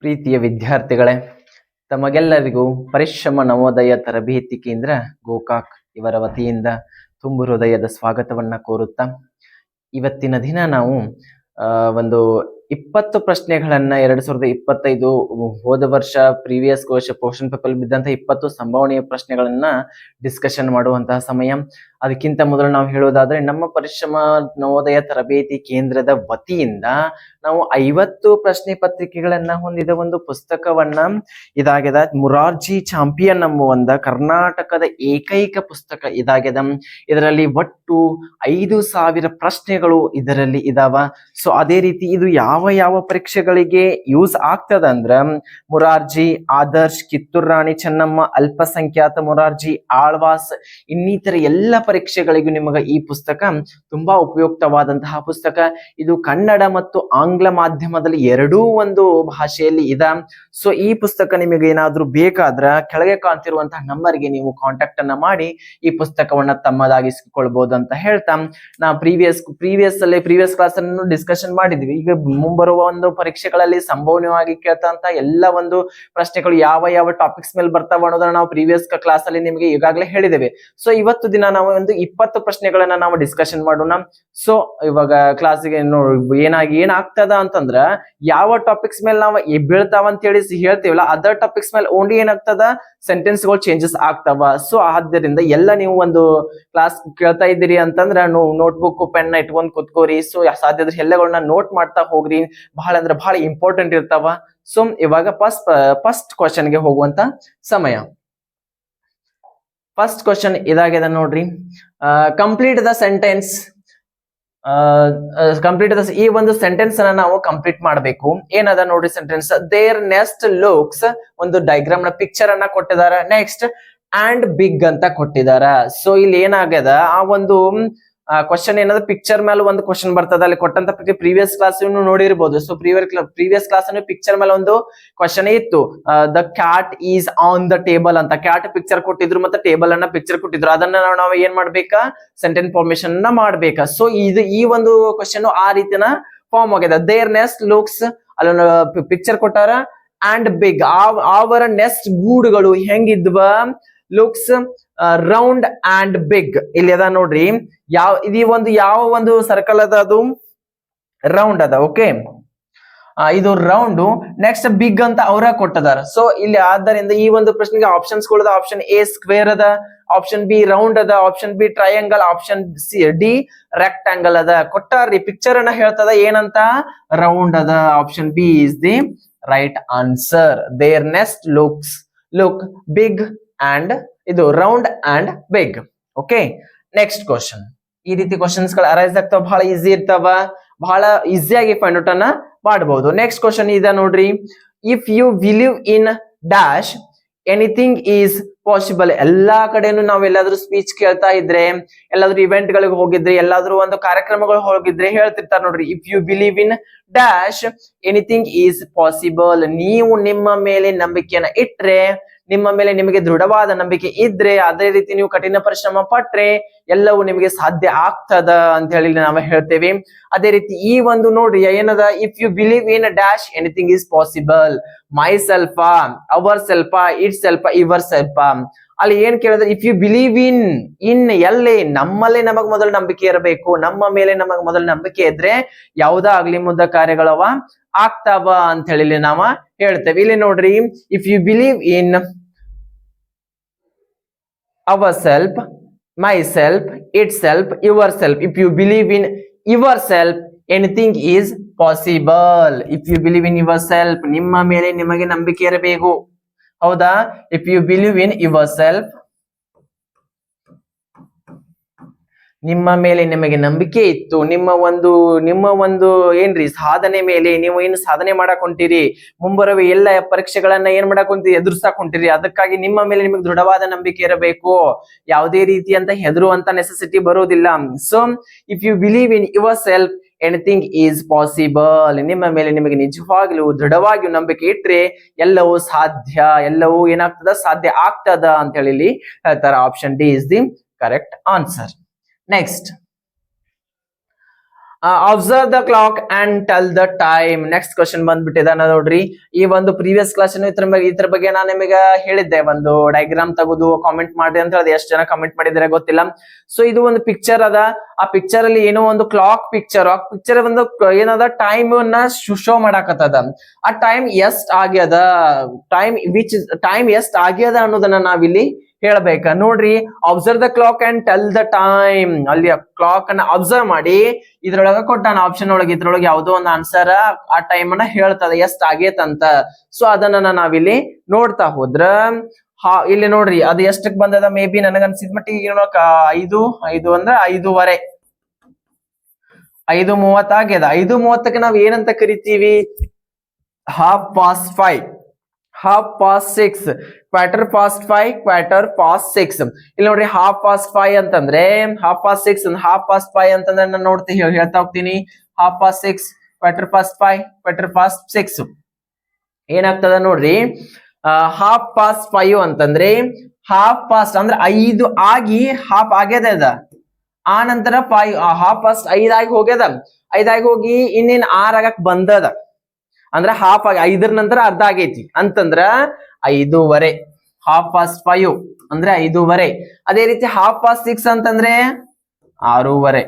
ಪ್ರೀತಿಯ ವಿದ್ಯಾರ್ಥಿಗಳೇ, ತಮಗೆಲ್ಲರಿಗೂ ಪರಿಶ್ರಮ ನವೋದಯ ತರಬೇತಿ ಕೇಂದ್ರ ಗೋಕಾಕ್ ಇವರ ವತಿಯಿಂದ ತುಂಬು ಹೃದಯದ ಸ್ವಾಗತವನ್ನ ಕೋರುತ್ತಾ ಇವತ್ತಿನ ದಿನ ನಾವು ಒಂದು 20 ಪ್ರಶ್ನೆಗಳನ್ನ 2025 ಹೋದ ವರ್ಷ ಪ್ರೀವಿಯಸ್ ಕ್ವಶನ್ ಪೇಪರ್ ಬಿದ್ದಂತ 20 ಸಂಭಾವನೀಯ ಪ್ರಶ್ನೆಗಳನ್ನ ಡಿಸ್ಕಷನ್ ಮಾಡುವಂತಹ ಸಮಯ. ಅದಕ್ಕಿಂತ ಮೊದಲು ನಾವು ಹೇಳೋದಾದ್ರೆ, ನಮ್ಮ ಪರಿಶ್ರಮ ನವೋದಯ ತರಬೇತಿ ಕೇಂದ್ರದ ವತಿಯಿಂದ ನಾವು 50 ಪ್ರಶ್ನೆ ಪತ್ರಿಕೆಗಳನ್ನ ಹೊಂದಿದ ಒಂದು ಪುಸ್ತಕವನ್ನ ಇದಾಗ್ಯದ. ಮುರಾರ್ಜಿ ಚಾಂಪಿಯನ್ ಎಂಬ ಕರ್ನಾಟಕದ ಏಕೈಕ ಪುಸ್ತಕ ಇದಾಗ್ಯದ. ಇದರಲ್ಲಿ ಒಟ್ಟು 5,000 ಪ್ರಶ್ನೆಗಳು ಇದರಲ್ಲಿ ಇದಾವ. ಸೊ ಅದೇ ರೀತಿ ಇದು ಯಾವ ಪರೀಕ್ಷೆಗಳಿಗೆ ಯೂಸ್ ಆಗ್ತದ ಅಂದ್ರ ಮುರಾರ್ಜಿ, ಆದರ್ಶ್, ಕಿತ್ತೂರು ರಾಣಿ ಚೆನ್ನಮ್ಮ, ಅಲ್ಪಸಂಖ್ಯಾತ ಮುರಾರ್ಜಿ, ಆಳ್ವಾಸ್ ಇನ್ನಿತರ ಎಲ್ಲ ಪರೀಕ್ಷೆಗಳಿಗೂ ನಿಮಗೆ ಈ ಪುಸ್ತಕ ತುಂಬಾ ಉಪಯುಕ್ತವಾದಂತಹ ಪುಸ್ತಕ. ಇದು ಕನ್ನಡ ಮತ್ತು ಆಂಗ್ಲ ಮಾಧ್ಯಮದಲ್ಲಿ ಎರಡೂ ಒಂದು ಭಾಷೆಯಲ್ಲಿ ಇದೆ. ಸೊ ಈ ಪುಸ್ತಕ ನಿಮಗೆ ಏನಾದ್ರೂ ಬೇಕಾದ್ರ ಕೆಳಗೆ ಕಾಣ್ತಿರುವಂತಹ ನಂಬರ್ಗೆ ನೀವು ಕಾಂಟ್ಯಾಕ್ಟ್ ಅನ್ನ ಮಾಡಿ ಈ ಪುಸ್ತಕವನ್ನ ತಮ್ಮದಾಗಿಸಿಕೊಳ್ಬಹುದು ಅಂತ ಹೇಳ್ತಾ, ನಾ ಪ್ರೀವಿಯಸ್ ಕ್ಲಾಸ್ ಅನ್ನು ಡಿಸ್ಕಷನ್ ಮಾಡಿದ್ವಿ. ಈಗ ಮುಂಬರುವ ಒಂದು ಪರೀಕ್ಷೆಗಳಲ್ಲಿ ಸಂಭವನೀಯವಾಗಿ ಕೇಳ್ತಂತ ಎಲ್ಲ ಒಂದು ಪ್ರಶ್ನೆಗಳು ಯಾವ ಟಾಪಿಕ್ಸ್ ಮೇಲೆ ಬರ್ತಾವ ಅನ್ನೋದನ್ನ ನಾವು ಪ್ರೀವಿಯಸ್ ಕ್ಲಾಸ್ ಅಲ್ಲಿ ನಿಮಗೆ ಈಗಾಗಲೇ ಹೇಳಿದ್ದೇವೆ. ಸೊ ಇವತ್ತು ದಿನ ನಾವು ಒಂದು 20 ಪ್ರಶ್ನೆಗಳನ್ನ ನಾವು ಡಿಸ್ಕಷನ್ ಮಾಡೋಣ. ಸೊ ಇವಾಗ ಕ್ಲಾಸಿಗೆ ಏನಾಗ್ತದ ಅಂತಂದ್ರ, ಯಾವ ಟಾಪಿಕ್ಸ್ ಮೇಲೆ ನಾವು ಬೀಳ್ತಾವ ಅಂತ ಹೇಳಿ ಹೇಳ್ತೀವಲ್ಲ, ಅದರ್ ಟಾಪಿಕ್ಸ್ ಮೇಲೆ ಓನ್ಲಿ ಏನಾಗ್ತದ, ಸೆಂಟೆನ್ಸ್ ಗಳು ಚೇಂಜಸ್ ಆಗ್ತಾವ. ಸೊ ಆದ್ದರಿಂದ ಎಲ್ಲ ನೀವು ಒಂದು ಕ್ಲಾಸ್ ಕೇಳ್ತಾ ಇದ್ದೀರಿ ಅಂತಂದ್ರ ನೋಟ್ಬುಕ್ ಪೆನ್ ಇಟ್ಕೊಂಡ್ ಕುತ್ಕೋರಿ. ಸೊ ಸಾಧ್ಯದ ಎಲ್ಲಗಳನ್ನ ನೋಟ್ ಮಾಡ್ತಾ ಹೋಗ್ರಿ, ಬಹಳ ಅಂದ್ರೆ ಬಹಳ ಇಂಪಾರ್ಟೆಂಟ್ ಇರ್ತಾವ. ಸೊ ಇವಾಗ ಫಸ್ಟ್ ಕ್ವಶನ್ ಗೆ ಹೋಗುವಂತ ಸಮಯ. ಫಸ್ಟ್ ಕ್ವಶನ್ ಇದಾಗಿದೆ ನೋಡ್ರಿ. Complete the sentence. ಈ ಒಂದು ಸೆಂಟೆನ್ಸ್ ಅನ್ನ ನಾವು ಕಂಪ್ಲೀಟ್ ಮಾಡಬೇಕು. ಏನದ ನೋಡ್ರಿ ಸೆಂಟೆನ್ಸ್. ದೇರ್ ನೆಸ್ಟ್ ಲುಕ್ಸ್, ಒಂದು ಡಯಾಗ್ರಾಮ್ ನ ಪಿಕ್ಚರ್ ಅನ್ನ ಕೊಟ್ಟಿದಾರ. ನೆಕ್ಸ್ಟ್ ಅಂಡ್ ಬಿಗ್ ಅಂತ ಕೊಟ್ಟಿದಾರ. ಸೊ ಇಲ್ಲಿ ಏನಾಗ್ಯದ, ಆ ಒಂದು ಕ್ವಶನ್ ಏನದ, ಪಿಕ್ಚರ್ ಮೇಲೆ ಒಂದು ಕ್ವಶನ್ ಬರ್ತದ. ಅಲ್ಲಿ ಕೊಟ್ಟಂತ ಪ್ರೀವಿಯಸ್ ಕ್ಲಾಸ್ ನೋಡಿರ್ಬೋದು. ಸೊ ಪ್ರೀವಿಯಸ್ ಕ್ಲಾಸ್ ಪಿಕ್ಚರ್ ಮೇಲೆ ಒಂದು ಕ್ವಶನ್ ಇತ್ತು. The cat is on the table ಅಂತ ಕ್ಯಾಟ್ ಪಿಕ್ಚರ್ ಕೊಟ್ಟಿದ್ರು, ಮತ್ತೆ ಟೇಬಲ್ ಅನ್ನ ಪಿಕ್ಚರ್ ಕೊಟ್ಟಿದ್ರು. ಅದನ್ನ ನಾವು ಏನ್ ಮಾಡ್ಬೇಕಾ, ಸೆಂಟೆನ್ಸ್ ಫಾರ್ಮೇಶನ್ ನ ಮಾಡ್ಬೇಕಾ. ಸೊ ಈ ಒಂದು ಕ್ವಶನ್ ಆ ರೀತಿನ ಫಾರ್ಮ್ ಆಗಿದೆ. ದೇರ್ ನೆಸ್ಟ್ ಲುಕ್ಸ್, ಅಲ್ಲೊಂದು ಪಿಕ್ಚರ್ ಕೊಟ್ಟಾರ. ಅಂಡ್ ಬಿಗ್, ಅವರ ನೆಸ್ಟ್ ಗೂಡುಗಳು ಹೆಂಗಿದ್ವ, ಲುಕ್ಸ್ ರೌಂಡ್ ಅಂಡ್ ಬಿಗ್. ಇಲ್ಲಿ ಅದ ನೋಡ್ರಿ, ಯಾವ ಒಂದು ಸರ್ಕಲ್ ಅದ, ಅದು ರೌಂಡ್ ಅದ. ಓಕೆ, ಇದು ರೌಂಡ್. ನೆಕ್ಸ್ಟ್ ಬಿಗ್ ಅಂತ ಅವರ ಕೊಟ್ಟದಾರ. ಸೊ ಇಲ್ಲಿ ಆದ್ದರಿಂದ ಈ ಒಂದು ಪ್ರಶ್ನೆಗೆ ಆಪ್ಷನ್ಸ್ ಗಳದ. ಆಪ್ಷನ್ ಎ ಸ್ಕ್ವೇರ್ ಅದ, ಆಪ್ಷನ್ ಬಿ ರೌಂಡ್ ಅದ, option B triangle, option D rectangle ಅದ. ಕೊಟ್ಟಾರ್ರಿ ಪಿಕ್ಚರ್ ಅನ್ನ ಹೇಳ್ತದ ಏನಂತ, ರೌಂಡ್ ಅದ. Option B is the right answer. Their nest look big and ಇದು round and big. Okay, next question. ಈ ರೀತಿ ಕ್ವಶನ್ಸ್ ಗಳು ಅರೈಸ್ ಆಗ್ತಾವ, ಬಹಳ ಈಸಿ ಇರ್ತಾವ, ಬಹಳ ಈಸಿಯಾಗಿ ಫೈಂಡ್ ಔಟ್ ಅನ್ನ ಮಾಡಬಹುದು. ನೆಕ್ಸ್ಟ್ ಕ್ವಶನ್ ಇದೆ ನೋಡ್ರಿ. If you believe in dash anything is possible. ಎಲ್ಲಾ ಕಡೆನೂ ನಾವ್ ಎಲ್ಲಾದ್ರೂ ಸ್ಪೀಚ್ ಕೇಳ್ತಾ ಇದ್ರೆ, ಎಲ್ಲಾದ್ರೂ ಇವೆಂಟ್ ಗಳಿಗೆ ಹೋಗಿದ್ರೆ, ಎಲ್ಲಾದ್ರೂ ಒಂದು ಕಾರ್ಯಕ್ರಮಗಳು ಹೋಗಿದ್ರೆ ಹೇಳ್ತಿರ್ತಾರ ನೋಡ್ರಿ, if you believe in dash anything is possible. ನೀವು ನಿಮ್ಮ ಮೇಲೆ ನಂಬಿಕೆಯನ್ನ ಇಟ್ರೆ, ನಿಮ್ಮ ಮೇಲೆ ನಿಮಗೆ ದೃಢವಾದ ನಂಬಿಕೆ ಇದ್ರೆ, ಅದೇ ರೀತಿ ನೀವು ಕಠಿಣ ಪರಿಶ್ರಮ ಪಟ್ರೆ ಎಲ್ಲವೂ ನಿಮಗೆ ಸಾಧ್ಯ ಆಗ್ತದ ಅಂತ ಹೇಳಿ ನಾವು ಹೇಳ್ತೇವೆ. ಅದೇ ರೀತಿ ಈ ಒಂದು ನೋಡ್ರಿ ಏನದ, if you believe in dash anything is possible. Myself, our self, itself, yourself. ಅಲ್ಲಿ ಏನ್ ಕೇಳಿದ್ರೆ, ಇಫ್ ಯು ಬಿಲೀವ್ ಇನ್ ಎಲ್ಲಿ, ನಮ್ಮಲ್ಲೇ ನಮಗ್ ಮೊದಲು ನಂಬಿಕೆ ಇರಬೇಕು. ನಮ್ಮ ಮೇಲೆ ನಮಗ್ ಮೊದಲು ನಂಬಿಕೆ ಇದ್ರೆ ಯಾವುದಾ ಆಗ್ಲಿ ಮುದ್ದ ಕಾರ್ಯಗಳವ ಆಗ್ತಾವ ಅಂತ ಹೇಳಿ ನಾವ ಹೇಳ್ತೇವೆ. ಇಲ್ಲಿ ನೋಡ್ರಿ, if you believe in ourself, myself, itself, yourself. If you believe in yourself, anything is possible. If you believe in yourself, ನಿಮ್ಮ ಮೇಲೆ ನಿಮಗೆ ನಂಬಿಕೆ ಇರಬೇಕು. ಹೌದಾ? If you believe in yourself, ನಿಮ್ಮ ಮೇಲೆ ನಿಮಗೆ ನಂಬಿಕೆ ಇತ್ತು, ನಿಮ್ಮ ಒಂದು ಏನ್ರಿ ಸಾಧನೆ ಮೇಲೆ ನೀವು ಏನು ಸಾಧನೆ ಮಾಡಕ್ ಹೊಂಟಿರಿ, ಮುಂಬರುವ ಎಲ್ಲ ಪರೀಕ್ಷೆಗಳನ್ನ ಏನ್ ಮಾಡಕ್ ಹೊಂಟಿರಿ, ಎದುರಿಸಕ್ ಹೊಂಟಿರಿ. ಅದಕ್ಕಾಗಿ ನಿಮ್ಮ ಮೇಲೆ ನಿಮಗೆ ದೃಢವಾದ ನಂಬಿಕೆ ಇರಬೇಕು. ಯಾವುದೇ ರೀತಿಯಂತ ಹೆದರುವಂತ ನೆಸೆಸಿಟಿ ಬರೋದಿಲ್ಲ. So if you believe in yourself anything is possible. ನಿಮ್ಮ ಮೇಲೆ ನಿಮಗೆ ನಿಜವಾಗ್ಲೂ ದೃಢವಾಗಿಯೂ ನಂಬಿಕೆ ಇಟ್ರೆ ಎಲ್ಲವೂ ಸಾಧ್ಯ, ಎಲ್ಲವೂ ಏನಾಗ್ತದ, ಸಾಧ್ಯ ಆಗ್ತದ ಅಂತ ಹೇಳಿ ಹೇಳ್ತಾರ. Option D is the correct answer. Next, observe the clock and tell the time. Next question ಬಂದ್ಬಿಟ್ಟಿದಾನ ನೋಡ್ರಿ. ಈ ಒಂದು ಪ್ರೀವಿಯಸ್ ಕ್ಲಾಸ್ ಇದ್ರ ಬಗ್ಗೆ ನಾನು ನಿಮಗೆ ಹೇಳಿದ್ದೆ, ಒಂದು ಡಯಾಗ್ರಾಮ್ ತೆಗೆದು ಕಾಮೆಂಟ್ ಮಾಡಿ ಅಂತ ಹೇಳಿದೆ. ಎಷ್ಟು ಜನ ಕಾಮೆಂಟ್ ಮಾಡಿದ್ರೆ ಗೊತ್ತಿಲ್ಲ. ಸೊ ಇದು ಒಂದು ಪಿಕ್ಚರ್ ಅದ. ಆ ಪಿಕ್ಚರ್ ಅಲ್ಲಿ ಏನೋ ಒಂದು ಕ್ಲಾಕ್ ಪಿಕ್ಚರ್, ಆ ಪಿಕ್ಚರ್ ಒಂದು ಏನದ ಟೈಮ್ ನ ಶೋ ಮಾಡಾಕತ್ತದ. ಆ ಟೈಮ್ ಎಷ್ಟ್ ಆಗ್ಯದ, ಟೈಮ್ ಎಷ್ಟ್ ಆಗ್ಯದ ಅನ್ನೋದನ್ನ ನಾವಿಲ್ಲಿ ಹೇಳ್ಬೇಕ. ನೋಡ್ರಿ, observe the clock and tell the time. ಅಲ್ಲಿ ಕ್ಲಾಕ್ ಅನ್ನ ಅಬ್ಸರ್ವ್ ಮಾಡಿ ಇದ್ರೊಳಗ ಕೊಟ್ಟಾನ ಆಪ್ಷನ್ ಒಳಗೆ, ಇದ್ರೊಳಗೆ ಯಾವ್ದೋ ಒಂದು ಆನ್ಸರ್ ಆ ಟೈಮ್ ಅನ್ನ ಹೇಳ್ತದ ಎಷ್ಟ್ ಆಗೇತಂತ. ಸೊ ಅದನ್ನ ನಾವಿಲ್ಲಿ ನೋಡ್ತಾ ಹೋದ್ರ ಇಲ್ಲಿ ನೋಡ್ರಿ ಅದು ಎಷ್ಟಕ್ ಬಂದದ. ಮೇ ಬಿ ನನಗ ಅನ್ಸಿದ ಮಟ್ಟಿಗೆ 5 ಅಂದ್ರೆ 5:30, 5:30 ಆಗ್ಯದ. 5:30ಕ್ಕೆ ನಾವ್ ಏನಂತ ಕರಿತೀವಿ? 5:30, 6:30, 5:15, 5:15. ಇಲ್ಲಿ ನೋಡ್ರಿ 5:30 ಅಂತಂದ್ರೆ 5:06, 5:05 ಅಂತಂದ್ರೆ ನಾನು ಹೇಳ್ತಾ ಹೋಗ್ತೀನಿ. 5:06, 5:15, 5:06 ಏನಾಗ್ತದ ನೋಡ್ರಿ. 5:05 ಅಂತಂದ್ರೆ 5:30 ಅಂದ್ರೆ 5 ಆಗಿ 1/2 ಆಗ್ಯದ ಅದ. ಆ ನಂತರ 5:30 ಆಗಿ ಹೋಗ್ಯದ. 5 ಆಗಿ ಹೋಗಿ ಇನ್ನೇನ್ 6 ಆಗಕ್ ಬಂದದ. ಅಂದ್ರ 1/2 ಆಗಿ 5 ನಂತರ ಅರ್ಧ ಆಗೈತಿ ಅಂತಂದ್ರ 5:30. 5:05 ಅಂದ್ರೆ 5:30. ಅದೇ ರೀತಿ 5:06 ಅಂತಂದ್ರೆ 6:30.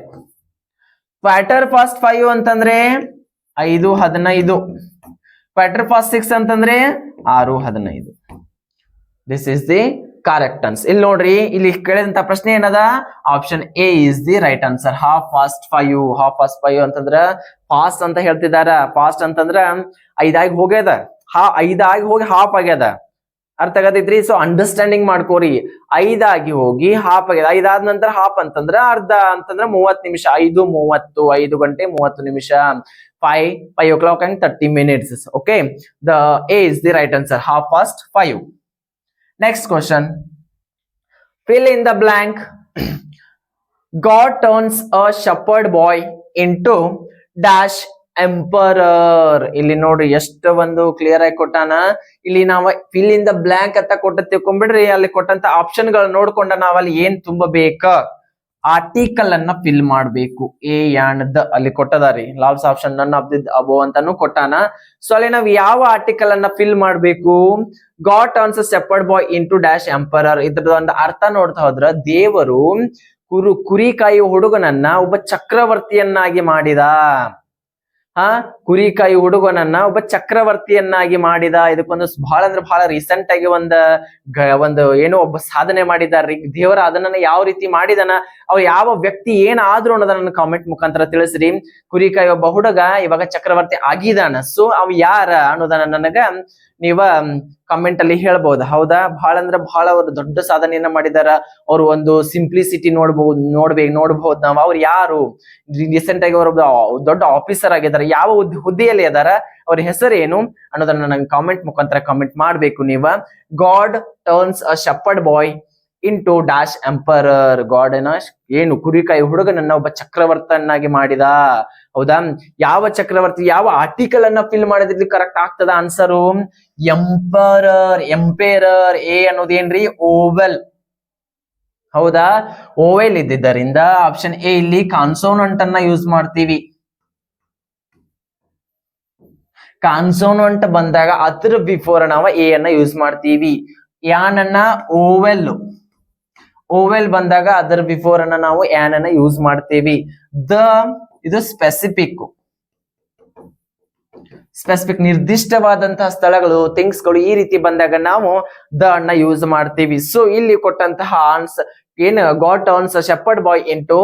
5:15 ಅಂತಂದ್ರೆ 5:15. 5:06 ಅಂತಂದ್ರೆ 6:15. This is the correct answer. ಇಲ್ಲಿ ನೋಡ್ರಿ, ಇಲ್ಲಿ ಕೇಳಿದಂತ ಪ್ರಶ್ನೆ ಏನದ? Option A is the right answer. 5:15. 5:15 ಅಂತಂದ್ರ ಫಾಸ್ಟ್ ಅಂತ ಹೇಳ್ತಿದಾರ. ಫಾಸ್ಟ್ ಅಂತಂದ್ರ 5 ಆಗಿ ಹೋಗ್ಯದ, 5 ಆಗಿ ಹೋಗಿ 1/2 ಆಗ್ಯದ. ಅರ್ಥ ಆಗತೈತ್ರಿ? So understanding ಮಾಡ್ಕೋರಿ. 5 ಆಗಿ ಹೋಗಿ 1/2 ಆಗ್ಯದ. 5 ಆದ ನಂತರ 1/2 ಅಂತಂದ್ರ ಅರ್ಧ ಅಂತಂದ್ರ 30 ನಿಮಿಷ. 5:30, 5 ಗಂಟೆ 30 ನಿಮಿಷ. 5 o'clock and 30 minutes. Okay, the A is the right answer. 5:15. Next question. Fill in the blank. God turns a shepherd boy into dash emperor. ಇಲ್ಲಿ ನೋಡ್ರಿ ಎಷ್ಟು ಒಂದು ಕ್ಲಿಯರ್ ಆಗಿ ಕೊಟ್ಟಾನ. ಇಲ್ಲಿ ನಾವ್ ಫಿಲ್ ಇನ್ ದ ಬ್ಲಾಂಕ್ ಅಂತ ಕೊಟ್ಟ ತಿಳ್ಕೊಂಡ್ಬಿಡ್ರಿ. ಅಲ್ಲಿ ಕೊಟ್ಟಂತ ಆಪ್ಷನ್ ಗಳು ನೋಡ್ಕೊಂಡ ನಾವ್ ಅಲ್ಲಿ ಏನ್ ತುಂಬಬೇಕ, ಆರ್ಟಿಕಲ್ ಅನ್ನ ಫಿಲ್ ಮಾಡ್ಬೇಕು. ಎ ಅಂಡ್ ದ ಅಲ್ಲಿ ಕೊಟ್ಟದಾರಿ. Last option none of the above ಅಂತಾನು ಕೊಟ್ಟಾನ. ಸೊ ಅಲ್ಲಿ ನಾವ್ ಯಾವ ಆರ್ಟಿಕಲ್ ಅನ್ನ ಫಿಲ್ ಮಾಡ್ಬೇಕು? God turns a shepherd boy into dash emperor. ಇದ್ರದ ಒಂದು ಅರ್ಥ ನೋಡ್ತಾ ಹೋದ್ರ, ದೇವರು ಕುರಿಕಾಯಿ ಹುಡುಗನನ್ನ ಒಬ್ಬ ಚಕ್ರವರ್ತಿಯನ್ನಾಗಿ ಮಾಡಿದ. ಕುರಿಕಾಯಿ ಹುಡುಗನನ್ನ ಒಬ್ಬ ಚಕ್ರವರ್ತಿಯನ್ನಾಗಿ ಮಾಡಿದ. ಇದಕ್ಕೊಂದು ಬಹಳ ಅಂದ್ರೆ ಬಹಳ ರೀಸೆಂಟ್ ಆಗಿ ಒಂದು ಏನೋ ಒಬ್ಬ ಸಾಧನೆ ಮಾಡಿದಾರ್ರಿ. ದೇವರ ಅದನ್ನ ಯಾವ ರೀತಿ ಮಾಡಿದನ, ಅವ್ ಯಾವ ವ್ಯಕ್ತಿ ಏನಾದ್ರು ಅನ್ನೋದನ್ನ ಕಾಮೆಂಟ್ ಮುಖಾಂತರ ತಿಳಿಸ್ರಿ. ಕುರಿಕಾಯಿ ಒಬ್ಬ ಹುಡುಗ ಇವಾಗ ಚಕ್ರವರ್ತಿ ಆಗಿದಾನ. ಸೊ ಅವ್ ಯಾರ ಅನ್ನೋದನ್ನ ನನಗ ನೀವ ಕಮೆಂಟ್ ಅಲ್ಲಿ ಹೇಳ್ಬಹುದು. ಹೌದಾ? ಬಹಳ ಅಂದ್ರೆ ಬಹಳ ಅವರು ದೊಡ್ಡ ಸಾಧನೆಯನ್ನ ಮಾಡಿದಾರ. ಅವ್ರು ಒಂದು ಸಿಂಪ್ಲಿಸಿಟಿ ನೋಡ್ಬಹುದು ನಾವ್. ಅವ್ರು ಯಾರು? ರೀಸೆಂಟ್ ಆಗಿ ಅವರು ದೊಡ್ಡ ಆಫೀಸರ್ ಆಗಿದ್ದಾರೆ. ಯಾವ ಹುದ್ದೆಯಲ್ಲಿ ಅದಾರ, ಅವ್ರ ಹೆಸರು ಏನು ಅನ್ನೋದನ್ನ ನಂಗೆ ಕಾಮೆಂಟ್ ಮುಖಾಂತರ ಕಾಮೆಂಟ್ ಮಾಡ್ಬೇಕು ನೀವ. God turns a shepherd boy into dash emperor. God ಏನು ಕುರಿಕಾಯಿ ಹುಡುಗನನ್ನ ಒಬ್ಬ ಚಕ್ರವರ್ತನಾಗಿ ಮಾಡಿದ. ಹೌದಾ? ಯಾವ ಚಕ್ರವರ್ತಿ, ಯಾವ ಆರ್ಟಿಕಲ್ ಅನ್ನ ಫಿಲ್ ಮಾಡಿದ್ರೆ ಕರೆಕ್ಟ್ ಆಗ್ತದ ಆನ್ಸರು? ಎಂಪರರ್. ಎಂಪೇರರ್. ಎ ಅನ್ನೋದೇನ್ರಿ? ಓವೆಲ್. ಹೌದಾ? ಓವೆಲ್ ಇದ್ದಿದ್ದರಿಂದ ಆಪ್ಷನ್ ಎ ಇಲ್ಲಿ ಕಾನ್ಸೋನೆಂಟ್ ಅನ್ನ ಯೂಸ್ ಮಾಡ್ತೀವಿ. ಕಾನ್ಸೋನೆಂಟ್ ಬಂದಾಗ ಅದ್ರ ಬಿಫೋರ್ ನಾವು ಎ ಅನ್ನ ಯೂಸ್ ಮಾಡ್ತೀವಿ. ಯಾನ್ ಅನ್ನ ಓವೆಲ್, ಓವೆಲ್ ಬಂದಾಗ ಅದರ ಬಿಫೋರ್ ಅನ್ನ ನಾವು ಆನ್ ಅನ್ನ ಯೂಸ್ ಮಾಡ್ತೀವಿ. ದ ಇದು ಸ್ಪೆಸಿಫಿಕ್ ನಿರ್ದಿಷ್ಟವಾದಂತಹ ಸ್ಥಳಗಳು, ಥಿಂಗ್ಸ್ ಗಳು ಈ ರೀತಿ ಬಂದಾಗ ನಾವು ದ ಅನ್ನ ಯೂಸ್ ಮಾಡ್ತೀವಿ. ಸೊ ಇಲ್ಲಿ ಕೊಟ್ಟಂತಹ ಆನ್ಸರ್ ಏನು? God turns a shepherd boy into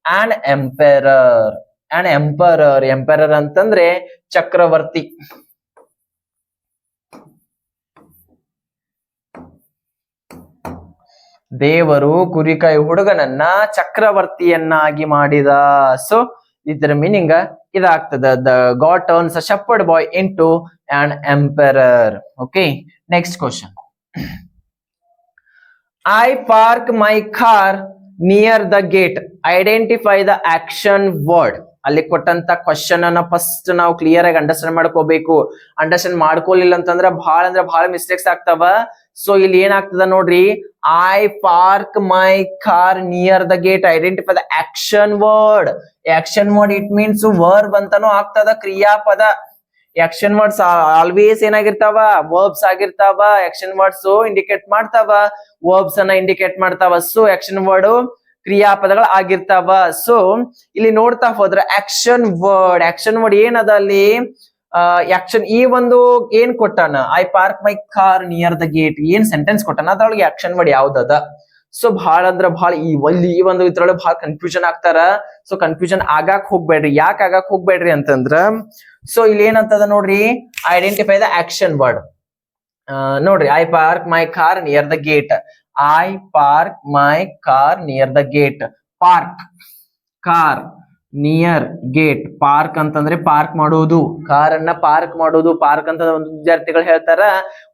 an emperor. An emperor. Emperor ಅಂತಂದ್ರೆ ಚಕ್ರವರ್ತಿ. ದೇವರು ಕುರಿಕಾಯಿ ಹುಡುಗನನ್ನ ಚಕ್ರವರ್ತಿಯನ್ನಾಗಿ ಮಾಡಿದ. ಸೊ ಇದರ ಮೀನಿಂಗ್ ಇದಾಗ್ತದ. The god turns a shepherd boy into an emperor. Okay, next question. I park my car near the gate. Identify the action word. ಅಲ್ಲಿ ಕೊಟ್ಟಂತ ಕ್ವಶನ್ ಅನ್ನ ಫಸ್ಟ್ ನಾವು ಕ್ಲಿಯರ್ ಆಗಿ ಅಂಡರ್ಸ್ಟ್ಯಾಂಡ್ ಮಾಡ್ಕೋಬೇಕು. ಅಂಡರ್ಸ್ಟ್ಯಾಂಡ್ ಮಾಡ್ಕೊಲಿಲ್ಲ ಅಂತಂದ್ರ ಬಹಳ ಮಿಸ್ಟೇಕ್ಸ್ ಆಗ್ತಾವ. ಸೊ ಇಲ್ಲಿ ಏನಾಗ್ತದ ನೋಡ್ರಿ, I park my car near the gate, identify the action word. Action word it means verb ಅಂತಾನು ಆಗ್ತದ, ಕ್ರಿಯಾಪದ. ಆಕ್ಷನ್ ವರ್ಡ್ಸ್ ಆಲ್ವೇಸ್ ಏನಾಗಿರ್ತಾವ, ವರ್ಬ್ಸ್ ಆಗಿರ್ತಾವ. ಆಕ್ಷನ್ ವರ್ಡ್ಸ್ ಇಂಡಿಕೇಟ್ ಮಾಡ್ತಾವ, ವರ್ಬ್ಸ್ ಅನ್ನ ಇಂಡಿಕೇಟ್ ಮಾಡ್ತಾವ. ಸೊ ಆಕ್ಷನ್ ವರ್ಡ್ ಕ್ರಿಯಾಪದಗಳು ಆಗಿರ್ತಾವ. ಸೊ ಇಲ್ಲಿ ನೋಡ್ತಾ ಹೋದ್ರ ಆಕ್ಷನ್ ವರ್ಡ್ ಏನದ ಅಲ್ಲಿ, ಆಕ್ಷನ್ ಈ ಒಂದು ಏನ್ ಕೊಟ್ಟಾನ, I park my car near the gate, ಏನ್ ಸೆಂಟೆನ್ಸ್ ಕೊಟ್ಟಾನ ಅದ್ರೊಳಗೆ ಆಕ್ಷನ್ ವರ್ಡ್ ಯಾವ್ದದ. ಸೊ ಬಹಳ ಅಂದ್ರ ಬಹಳ ಈ ಒಂದು ಇದ್ರೊಳಗೆ ಬಹಳ ಕನ್ಫ್ಯೂಷನ್ ಆಗ್ತಾರ. ಸೊ ಕನ್ಫ್ಯೂಷನ್ ಆಗಾಕ್ ಹೋಗ್ಬೇಡ್ರಿ. ಯಾಕೆ ಆಗಾಕ್ ಹೋಗ್ಬೇಡ್ರಿ ಅಂತಂದ್ರ, ಸೊ ಇಲ್ಲಿ ಏನಂತದ ನೋಡ್ರಿ, ಐಡೆಂಟಿಫೈ ದ ಆಕ್ಷನ್ ವರ್ಡ್. ನೋಡ್ರಿ, I park my car near the gate. I park my car near the gate. Park, car, near gate. Park ಅಂತಂದ್ರೆ ಪಾರ್ಕ್ ಮಾಡುವುದು, ಕಾರನ್ನ ಪಾರ್ಕ್ ಮಾಡುವುದು. ಪಾರ್ಕ್ ಅಂತ ಒಂದು ವಿದ್ಯಾರ್ಥಿಗಳು ಹೇಳ್ತಾರ,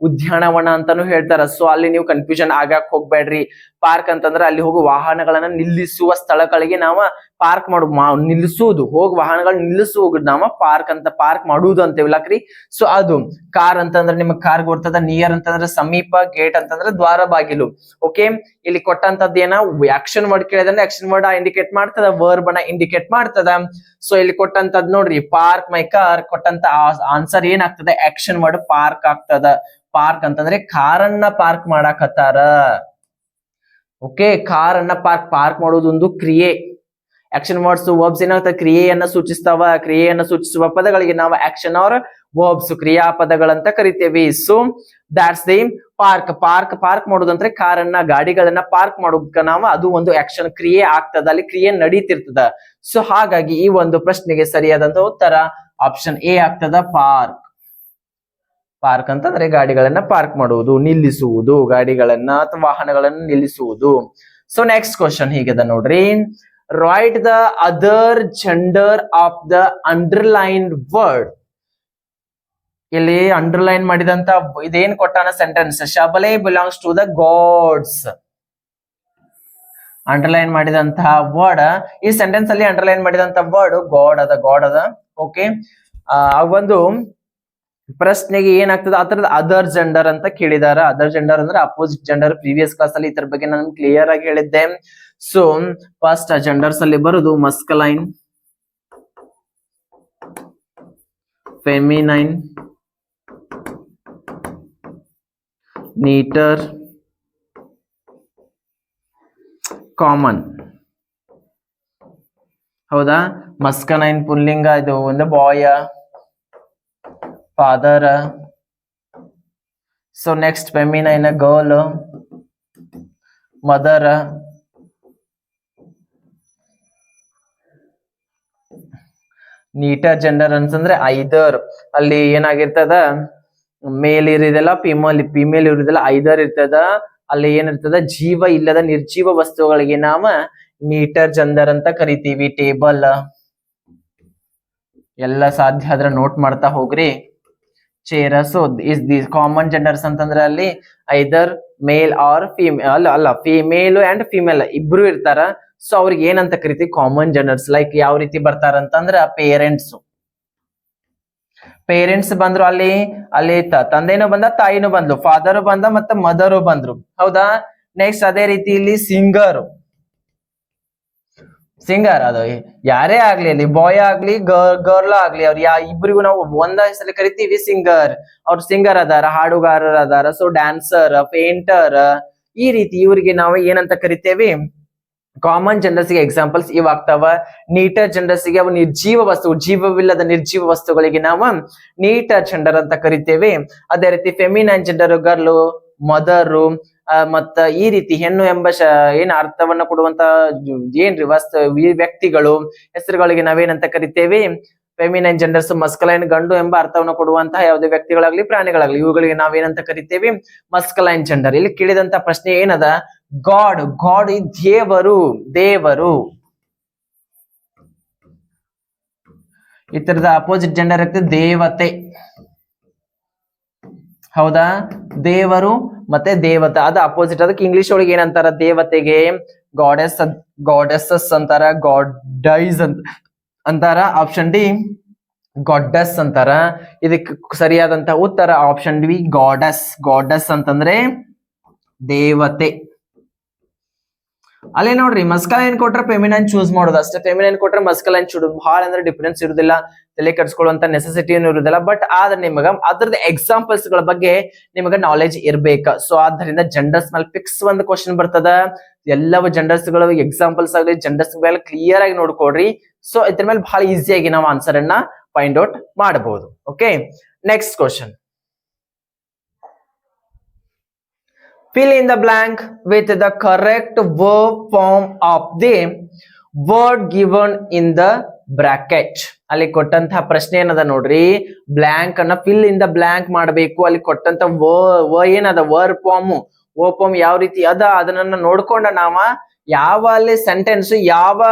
ಉದ್ಯಾನವನ ಅಂತಾನು ಹೇಳ್ತಾರ. ಸೊ ಅಲ್ಲಿ ನೀವು ಕನ್ಫ್ಯೂಷನ್ ಆಗಾಕ್ ಹೋಗ್ಬೇಡ್ರಿ. ಪಾರ್ಕ್ ಅಂತಂದ್ರೆ ಅಲ್ಲಿ ಹೋಗಿ ವಾಹನಗಳನ್ನ ನಿಲ್ಲಿಸುವ ಸ್ಥಳಗಳಿಗೆ ನಾವು ಪಾರ್ಕ್ ನಿಲ್ಲಿಸುವುದು, ಹೋಗಿ ವಾಹನಗಳನ್ನ ನಿಲ್ಲಿಸುವುದು ನಾವು ಪಾರ್ಕ್ ಮಾಡುವುದು ಅಂತೇವಿಲ್ಲಾಕ್ರಿ. ಸೊ ಅದು ಕಾರ್ ಅಂತಂದ್ರೆ ನಿಮ್ಗೆ ಕಾರ್ ಬರ್ತದ, ನಿಯರ್ ಅಂತಂದ್ರೆ ಸಮೀಪ, ಗೇಟ್ ಅಂತಂದ್ರೆ ದ್ವಾರ ಬಾಗಿಲು. ಓಕೆ, ಇಲ್ಲಿ ಕೊಟ್ಟಂತದ್ದು ಏನ ಆಕ್ಷನ್ ವರ್ಡ್ ಕೇಳಿದ್ರೆ ಆಕ್ಷನ್ ವರ್ಡ್ ಇಂಡಿಕೇಟ್ ಮಾಡ್ತದ, ವರ್ಬ್ ಅನ್ನ ಇಂಡಿಕೇಟ್ ಮಾಡ್ತದ. ಸೊ ಇಲ್ಲಿ ಕೊಟ್ಟಂತದ್ ನೋಡ್ರಿ, ಪಾರ್ಕ್ ಮೈ ಕಾರ್ ಕೊಟ್ಟಂತ ಆನ್ಸರ್ ಏನಾಗ್ತದೆ, ಆಕ್ಷನ್ ವರ್ಡ್ ಪಾರ್ಕ್ ಆಗ್ತದ. ಪಾರ್ಕ್ ಅಂತಂದ್ರೆ ಕಾರನ್ನ ಪಾರ್ಕ್ ಮಾಡಾಕತ್ತಾರ. ಓಕೆ, ಕಾರನ್ನ ಪಾರ್ಕ್ ಮಾಡೋದು ಒಂದು ಕ್ರಿಯೆ. ಆಕ್ಷನ್ ವರ್ಡ್ಸ್ ವರ್ಬ್ಸ್ ಏನಾಗ್ತದೆ, ಕ್ರಿಯೆಯನ್ನ ಸೂಚಿಸ್ತಾವ. ಕ್ರಿಯೆಯನ್ನ ಸೂಚಿಸುವ ಪದಗಳಿಗೆ ನಾವು ಆಕ್ಷನ್ ಆರ್ ವರ್ಬ್ಸ್, ಕ್ರಿಯಾಪದಗಳಂತ ಕರಿತೇವಿ. ಸೊ ದಾಟ್ಸ್ ದಿ ಪಾರ್ಕ್ ಮಾಡೋದಂದ್ರೆ ಕಾರನ್ನ, ಗಾಡಿಗಳನ್ನ ಪಾರ್ಕ್ ಮಾಡೋದಕ್ಕ ನಾವು ಅದು ಒಂದು ಆಕ್ಷನ್ ಕ್ರಿಯೆ ಆಗ್ತದ, ಅಲ್ಲಿ ಕ್ರಿಯೆ ನಡೀತಿರ್ತದ. ಸೊ ಹಾಗಾಗಿ ಈ ಒಂದು ಪ್ರಶ್ನೆಗೆ ಸರಿಯಾದಂತ ಉತ್ತರ ಆಪ್ಷನ್ ಎ ಆಗ್ತದ, ಪಾರ್ಕ್. ಪಾರ್ಕ್ ಅಂತಂದ್ರೆ ಗಾಡಿಗಳನ್ನ ಪಾರ್ಕ್ ಮಾಡುವುದು, ನಿಲ್ಲಿಸುವುದು, ಗಾಡಿಗಳನ್ನ ಅಥವಾ ವಾಹನಗಳನ್ನ ನಿಲ್ಲಿಸುವುದು. ಸೊ ನೆಕ್ಸ್ಟ್ ಕ್ವಶನ್ ಹೀಗದ ನೋಡ್ರಿ, write the other gender of the underlined word. ಇಲ್ಲಿ ಅಂಡರ್ಲೈನ್ ಮಾಡಿದಂತ ಇದೇನ್ ಕೊಟ್ಟಾನ ಸೆಂಟೆನ್ಸ್, ಶಬಲೆ belongs to the gods. Underline ಮಾಡಿದಂತಹ ವರ್ಡ್, ಈ ಸೆಂಟೆನ್ಸ್ ಅಲ್ಲಿ ಅಂಡರ್ಲೈನ್ ಮಾಡಿದಂತ ವರ್ಡ್ ಗಾಡ್ ಅದ. ಓಕೆ, ಆ ಒಂದು ಪ್ರಶ್ನೆಗೆ ಏನಾಗ್ತದೆ, ಆ ತರದ ಅದರ್ ಜೆಂಡರ್ ಅಂತ ಕೇಳಿದಾರ. ಅದರ್ ಜೆಂಡರ್ ಅಂದ್ರೆ ಅಪೋಸಿಟ್ ಜೆಂಡರ್. ಪ್ರೀವಿಯಸ್ ಕ್ಲಾಸ್ ಅಲ್ಲಿ ಇದ್ರ ಬಗ್ಗೆ ನಾನು ಕ್ಲಿಯರ್ ಆಗಿ ಹೇಳಿದ್ದೆ. ಸೊ ಫಸ್ಟ್ ಜೆಂಡರ್ಸ್ ಅಲ್ಲಿ ಬರುದು ಮಸ್ಕಲೈನ್, ಫೆಮಿನೈನ್, ನೀಟರ್, ಕಾಮನ್. ಹೌದಾ, ಮಸ್ಕಲೈನ್ ಪುಲ್ಲಿಂಗ, ಇದು ಒಂದು boy, father. So next feminine girl, mother. Neuter gender ಅಂತಂದ್ರೆ ಐದರ್, ಅಲ್ಲಿ ಏನಾಗಿರ್ತದ, ಮೇಲ್ ಇರಿದೆಲ್ಲ ಫಿಮೇಲ್ ಇರುದಿಲ್ಲ, ಐದರ್ ಇರ್ತದ. ಅಲ್ಲಿ ಏನಿರ್ತದ, ಜೀವ ಇಲ್ಲದ ನಿರ್ಜೀವ ವಸ್ತುಗಳಿಗೆ ನಾವ ನೀಟರ್ ಜೆಂಡರ್ ಅಂತ ಕರಿತೀವಿ. ಟೇಬಲ್ ಎಲ್ಲ ಸಾಧ್ಯ ಆದ್ರೆ ನೋಟ್ ಮಾಡ್ತಾ ಹೋಗ್ರಿ. Chair. So is the common genders ಅಂತಂದ್ರೆ ಅಲ್ಲಿ ಐದರ್ ಮೇಲ್ ಆರ್ ಫಿಮೇಲ್, ಅಲ್ಲ ಫಿಮೇಲ್ ಅಂಡ್ ಫಿಮೇಲ್ ಇಬ್ರು ಇರ್ತಾರ. ಸೊ ಅವ್ರಿಗೆ ಏನಂತ ಕರಿತೀವಿ, ಕಾಮನ್ ಜೆಂಡರ್ಸ್. ಲೈಕ್ ಯಾವ ರೀತಿ ಬರ್ತಾರಂತಂದ್ರ, ಪೇರೆಂಟ್ಸ್ ಬಂದ್ರು, ಅಲ್ಲಿ ತಂದೆನೂ ಬಂದ, ತಾಯಿನೂ ಬಂದ್ಲು, ಫಾದರು ಬಂದ, ಮತ್ತೆ ಮದರು ಬಂದ್ರು. ಹೌದಾ, ನೆಕ್ಸ್ಟ್ ಅದೇ ರೀತಿ ಇಲ್ಲಿ ಸಿಂಗರ್ ಅದು ಯಾರೇ ಆಗ್ಲಿ, ಅಲ್ಲಿ ಬಾಯ್ ಆಗ್ಲಿ ಗರ್ಲ್ ಆಗ್ಲಿ, ಅವ್ರು ಇಬ್ಬರಿಗೂ ನಾವು ಒಂದ ಹೆಸರಲ್ಲಿ ಕರಿತೀವಿ ಸಿಂಗರ್. ಅವ್ರು ಸಿಂಗರ್ ಅದಾರ, ಹಾಡುಗಾರರು ಅದಾರ. ಸೊ ಡ್ಯಾನ್ಸರ್, ಪೇಂಟರ್, ಈ ರೀತಿ ಇವ್ರಿಗೆ ನಾವು ಏನಂತ ಕರಿತೇವಿ, ಕಾಮನ್ ಜೆಂಡರ್ಸ್ಗೆ ಎಕ್ಸಾಂಪಲ್ಸ್ ಇವಾಗ್ತಾವ. ನೀಟರ್ ಜೆಂಡರ್ಸ್ಗೆ ಅವು ನಿರ್ಜೀವ ವಸ್ತು, ಜೀವವಿಲ್ಲದ ನಿರ್ಜೀವ ವಸ್ತುಗಳಿಗೆ ನಾವು ನೀಟರ್ ಜೆಂಡರ್ ಅಂತ ಕರಿತೇವೆ. ಅದೇ ರೀತಿ ಫೆಮಿನೈನ್ ಜೆಂಡರ್ ಗರ್ಲು, ಮದರು, ಮತ್ತ ಈ ರೀತಿ ಹೆಣ್ಣು ಎಂಬ ಏನ್ ಅರ್ಥವನ್ನ ಕೊಡುವಂತ ಏನ್ರಿ ವ್ಯಕ್ತಿಗಳು, ಹೆಸರುಗಳಿಗೆ ನಾವೇನಂತ ಕರಿತೇವೆ, ಫೆಮಿನೈನ್ ಜೆಂಡರ್ಸ್. ಮಸ್ಕಲೈನ್ ಗಂಡು ಎಂಬ ಅರ್ಥವನ್ನು ಕೊಡುವಂತಹ ಯಾವುದೇ ವ್ಯಕ್ತಿಗಳಾಗ್ಲಿ ಪ್ರಾಣಿಗಳಾಗ್ಲಿ ಇವುಗಳಿಗೆ ನಾವೇನಂತ ಕರಿತೇವೆ, ಮಸ್ಕಲೈನ್ ಜೆಂಡರ್. ಇಲ್ಲಿ ಕೇಳಿದಂತ ಪ್ರಶ್ನೆ ಏನದ, ಗಾಡ್ ದೇವರು. ಈ ತರದ ಅಪೋಸಿಟ್ ಜೆಂಡರ್ ಇರ್ತದೆ ದೇವತೆ. ಹೌದಾ, ದೇವರು ಮತ್ತೆ ದೇವತೆ ಅದು ಅಪೋಸಿಟ್. ಅದಕ್ಕೆ ಇಂಗ್ಲಿಷ್ ಒಳಗೆ ಏನಂತಾರ, ದೇವತೆಗೆ ಗಾಡೆಸಸ್ ಅಂತಾರ, ಗಾಡೈಸ್ ಅಂತ ಅಂತಾರ. ಆಪ್ಷನ್ ಡಿ ಗಾಡ್ಡೆಸ್ ಅಂತಾರ. ಇದಕ್ಕೆ ಸರಿಯಾದಂತ ಉತ್ತರ ಆಪ್ಷನ್ ಡಿ ಗಾಡಸ್. ಗಾಡಸ್ ಅಂತಂದ್ರೆ ದೇವತೆ. ಅಲ್ಲೇ ನೋಡ್ರಿ ಮಸ್ಕಲೈನ್ ಕೊಟ್ರೆ ಫೆಮಿನೈನ್ ಚೂಸ್ ಮಾಡೋದು ಅಷ್ಟೇ, ಫೆಮಿನೈನ್ ಕೊಟ್ರೆ ಮಸ್ಕಲೈನ್ ಚೂಸ್. ಬಹಳ ಅಂದ್ರೆ ಡಿಫರೆನ್ಸ್ ಇರುದಿಲ್ಲ, ತಲೆ ಕೆಡಿಸ್ಕೊಳ್ಳುವಂತ ನೆಸೆಸಿಟಿನೂ ಇರುದಿಲ್ಲ. ಬಟ್ ಆದ್ರೆ ನಿಮಗ ಅದ್ರದ್ದು ಎಕ್ಸಾಂಪಲ್ಸ್ ಗಳ ಬಗ್ಗೆ ನಿಮಗ ನಾಲೆಜ್ ಇರ್ಬೇಕ. ಸೊ ಆದ್ದರಿಂದ ಜೆಂಡರ್ಸ್ ಮೇಲೆ ಫಿಕ್ಸ್ ಒಂದು ಕ್ವಶನ್ ಬರ್ತದ. ಎಲ್ಲವೂ ಜೆಂಡರ್ಸ್ ಗಳು ಎಕ್ಸಾಂಪಲ್ಸ್ ಆಗಲಿ ಜೆಂಡರ್ಸ್ ಮೇಲೆ ಕ್ಲಿಯರ್ ಆಗಿ ನೋಡ್ಕೊಡ್ರಿ. ಸೊ ಇದ್ರ ಮೇಲೆ ಬಹಳ ಈಸಿಯಾಗಿ ನಾವು ಆನ್ಸರ್ ಅನ್ನ ಫೈಂಡ್ ಔಟ್ ಮಾಡಬಹುದು. Okay, next question. Fill in the blank with the correct verb form of the word given in the bracket. ಅಲ್ಲಿ ಕೊಟ್ಟಂತಹ ಪ್ರಶ್ನೆ ಏನದ ನೋಡ್ರಿ, ಬ್ಲಾಂಕ್ ಅನ್ನ ಫಿಲ್ ಇನ್ ದ ಬ್ಲಾಂಕ್ ಮಾಡಬೇಕು. ಅಲ್ಲಿ ಕೊಟ್ಟಂತ ಏನದ ವರ್ಬ್ ಫಾರ್ಮ್ ಯಾವ ರೀತಿ ಅದ ಅದನ್ನ ನೋಡ್ಕೊಂಡ ನಾವ ಯಾವ ಅಲ್ಲಿ ಸೆಂಟೆನ್ಸ್ ಯಾವ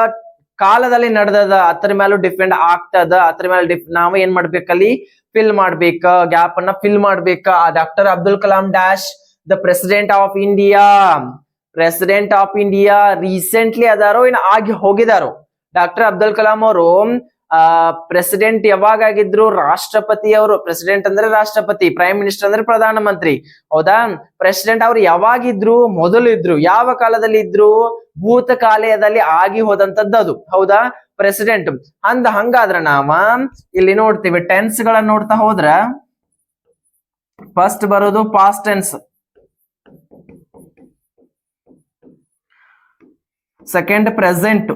ಕಾಲದಲ್ಲಿ ನಡೆದದ ಅದ್ರ ಮೇಲೂ ಡಿಪೆಂಡ್ ಆಗ್ತದ. ಅದ್ರ ಮೇಲೆ ನಾವ ಏನ್ ಮಾಡ್ಬೇಕಲ್ಲಿ ಫಿಲ್ ಮಾಡ್ಬೇಕ, ಗ್ಯಾಪ್ ಅನ್ನ ಫಿಲ್ ಮಾಡ್ಬೇಕ. Doctor Abdul Kalam dash the president of India. President of India recently ಅದಾರೋ ಇನ್ನು ಆಗಿ ಹೋಗಿದಾರೋ. ಡಾಕ್ಟರ್ ಅಬ್ದುಲ್ ಕಲಾಂ ಅವರು ಪ್ರೆಸಿಡೆಂಟ್ ಯಾವಾಗ ಆಗಿದ್ರು? ರಾಷ್ಟ್ರಪತಿ ಅವರು. ಪ್ರೆಸಿಡೆಂಟ್ ಅಂದ್ರೆ ರಾಷ್ಟ್ರಪತಿ, ಪ್ರೈಮ್ ಮಿನಿಸ್ಟರ್ ಅಂದ್ರೆ ಪ್ರಧಾನ ಮಂತ್ರಿ. ಹೌದಾ? ಪ್ರೆಸಿಡೆಂಟ್ ಅವ್ರು ಯಾವಾಗಿದ್ರು? ಮೊದಲು ಇದ್ರು. ಯಾವ ಕಾಲದಲ್ಲಿ ಇದ್ರು? ಭೂತಕಾಲದಲ್ಲಿ ಆಗಿ ಹೋದಂತದ್ದು ಅದು. ಹೌದಾ? ಪ್ರೆಸಿಡೆಂಟ್ ಹಂಗಾದ್ರ ನಾವ ಇಲ್ಲಿ ನೋಡ್ತೀವಿ ಟೆನ್ಸ್ ಗಳನ್ನ ನೋಡ್ತಾ ಹೋದ್ರ ಫಸ್ಟ್ ಬರೋದು past tense, second present,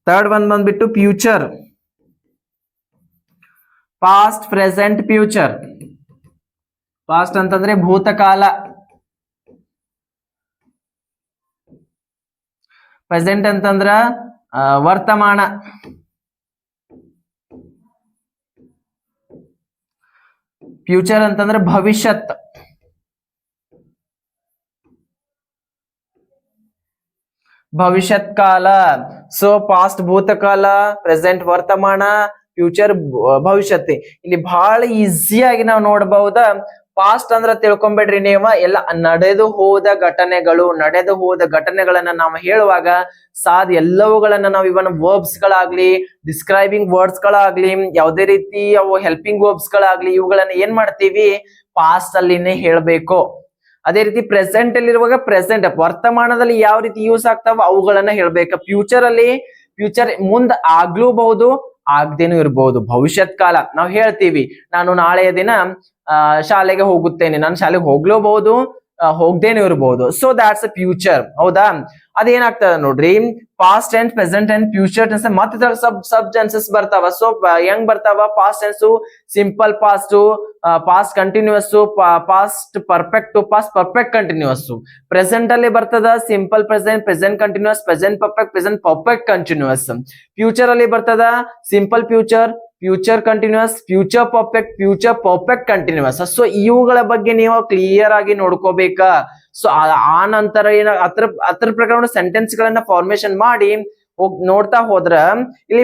third one ಬಂದ್ಬಿಟ್ಟು future. Past present future. Past ಅಂತಂದ್ರೆ ಭೂತಕಾಲ, ಪ್ರೆಸೆಂಟ್ ಅಂತಂದ್ರ ವರ್ತಮಾನ, ಫ್ಯೂಚರ್ ಅಂತಂದ್ರೆ ಭವಿಷ್ಯತ್. ಭವಿಷ್ಯತ್ ಕಾಲ. ಸೊ ಪಾಸ್ಟ್ ಭೂತಕಾಲ, ಪ್ರೆಸೆಂಟ್ ವರ್ತಮಾನ, ಫ್ಯೂಚರ್ ಭವಿಷ್ಯತ್. ಇಲ್ಲಿ ಬಹಳ ಈಸಿಯಾಗಿ ನಾವು ನೋಡಬಹುದ. ಪಾಸ್ಟ್ ಅಂದ್ರ ತಿಳ್ಕೊಂಬೇಡ್ರಿ ನೀವು, ಎಲ್ಲ ನಡೆದು ಹೋದ ಘಟನೆಗಳನ್ನ ನಾವು ಹೇಳುವಾಗ ಎಲ್ಲವುಗಳನ್ನ ನಾವು ಇವನ್ ವರ್ಬ್ಸ್ ಗಳಾಗ್ಲಿ, ಡಿಸ್ಕ್ರೈಬಿಂಗ್ ವರ್ಡ್ಸ್ ಗಳಾಗ್ಲಿ, ಯಾವುದೇ ರೀತಿ ಅವು ಹೆಲ್ಪಿಂಗ್ ವರ್ಬ್ಸ್ ಗಳಾಗ್ಲಿ, ಇವುಗಳನ್ನ ಏನ್ ಮಾಡ್ತೀವಿ ಪಾಸ್ಟ್ ಅಲ್ಲಿನೇ ಹೇಳ್ಬೇಕು. ಅದೇ ರೀತಿ ಪ್ರೆಸೆಂಟ್ ಅಲ್ಲಿ ಇರುವಾಗ ಪ್ರೆಸೆಂಟ್ ವರ್ತಮಾನದಲ್ಲಿ ಯಾವ ರೀತಿ ಯೂಸ್ ಆಗ್ತಾವ ಅವುಗಳನ್ನ ಹೇಳ್ಬೇಕು. ಫ್ಯೂಚರ್ ಅಲ್ಲಿ ಫ್ಯೂಚರ್ ಮುಂದ್ ಆಗ್ಲೂಬಹುದು, ಆಗ್ದೇನೂ ಇರಬಹುದು. ಭವಿಷ್ಯತ್ ಕಾಲ ನಾವು ಹೇಳ್ತೀವಿ, ನಾನು ನಾಳೆಯ ದಿನ ಶಾಲೆಗೆ ಹೋಗುತ್ತೇನೆ, ನಾನು ಶಾಲೆಗೆ ಹೋಗ್ಲೂಬಹುದು, ಹೋಗ್ದೇನೂ ಇರಬಹುದು. So that's a future. ಹೌದಾ? ಅದೇನಾಗ್ತದ ನೋಡ್ರಿ, past tense, present tense, future tense ಮತ್ತೆ ಸಬ್ ಟೆನ್ಸಸ್ ಬರ್ತಾವ. ಸೊ ಹೆಂಗ್ ಬರ್ತಾವ? Past tense simple past, past continuous, past perfect, past perfect continuous. Present ಅಲ್ಲಿ ಬರ್ತದ simple present, present continuous, present perfect, present perfect continuous. Future ಅಲ್ಲಿ ಬರ್ತದ simple future, future continuous, future perfect continuous. So ಇವುಗಳ ಬಗ್ಗೆ ನೀವು clear ಆಗಿ ನೋಡ್ಕೋಬೇಕಾ. So ಆ ನಂತರ ಅದ್ರ ಪ್ರಕಾರ ಸೆಂಟೆನ್ಸ್ ಗಳನ್ನ ಫಾರ್ಮೇಶನ್ ಮಾಡಿ ನೋಡ್ತಾ ಹೋದ್ರ ಇಲ್ಲಿ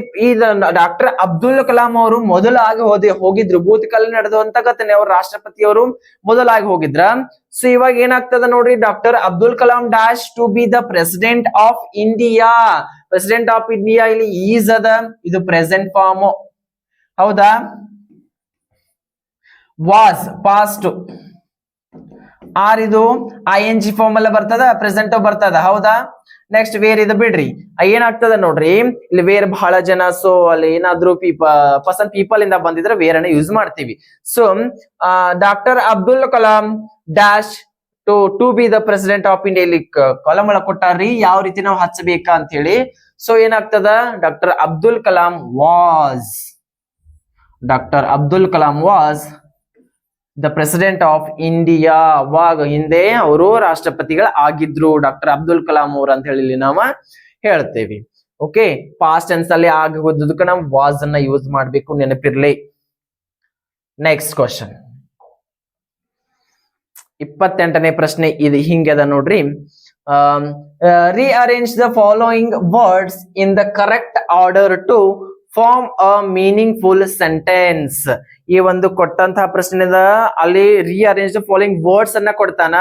ಡಾಕ್ಟರ್ ಅಬ್ದುಲ್ ಕಲಾಂ ಅವರು ಮೊದಲಾಗಿ ಹೋಗಿದ್ರು. ಭೂತಕಾಲ ನಡೆದಂತ ಘಟನೆ, ಅವ್ರ ರಾಷ್ಟ್ರಪತಿಯವರು ಮೊದಲಾಗಿ ಹೋಗಿದ್ರ. ಸೊ ಇವಾಗ ಏನಾಗ್ತದ ನೋಡ್ರಿ, doctor Abdul Kalam dash to be the president of India. President of India ಇಲ್ಲಿ ಈಸ್ ಅದ, ಇದು ಪ್ರೆಸೆಂಟ್ ಫಾರ್ಮ್. ಹೌದಾ? ವಾಸ್ ಪಾಸ್ಟ್, ಆರ್ ಇದು ING ಫಾರ್ಮ್ ಎಲ್ಲ ಬರ್ತದ, ಪ್ರೆಸೆಂಟ್ ಬರ್ತದ. ಹೌದಾ? ನೆಕ್ಸ್ಟ್ ವೇರ್ ಇದು ಬಿಡ್ರಿ, ಏನಾಗ್ತದ ನೋಡ್ರಿ, ಇಲ್ಲಿ ವೇರ್ ಬಹಳ ಜನ, ಸೊ ಅಲ್ಲಿ ಏನಾದ್ರು ಪೀಪಲ್ ಇಂದ ಬಂದಿದ್ರೆ ವೇರ್ ಅನ್ನ ಯೂಸ್ ಮಾಡ್ತೀವಿ. So doctor Abdul Kalam dash to be the president of India. ಇಲ್ಲಿ ಕಾಲಮ್ ಒಳಗೆ ಕೊಟ್ಟಾರ್ರಿ ಯಾವ ರೀತಿ ನಾವು ಹಚ್ಚಬೇಕಾ ಅಂತ ಹೇಳಿ. ಸೊ ಏನಾಗ್ತದ, doctor Abdul Kalam was the president of India. ಅವಾಗ ಹಿಂದೆ ಅವರು ರಾಷ್ಟ್ರಪತಿಗಳ ಆಗಿದ್ರು ಡಾಕ್ಟರ್ ಅಬ್ದುಲ್ ಕಲಾಂ ಅವರು ಅಂತ ಹೇಳಿ ನಾವು ಹೇಳ್ತೇವೆ. ಓಕೆ, ಪಾಸ್ಟ್ ಟೆನ್ಸ್ ಅಲ್ಲಿ ಆಗೋದಕ್ಕೆ ನಾವು ವಾಸ್ ಅನ್ನ ಯೂಸ್ ಮಾಡ್ಬೇಕು, ನೆನಪಿರ್ಲಿ. ನೆಕ್ಸ್ಟ್ ಕ್ವಶನ್ 28ನೇ ಪ್ರಶ್ನೆ ಇದು ಹಿಂಗದ ನೋಡ್ರಿ. rearrange the following words in the correct order to form a meaningful sentence. ಈ ಒಂದು ಕೊಟ್ಟಂತಹ ಪ್ರಶ್ನೆದ ಅಲ್ಲಿ rearrange the following words ಅನ್ನ ಕೊಡ್ತಾನ.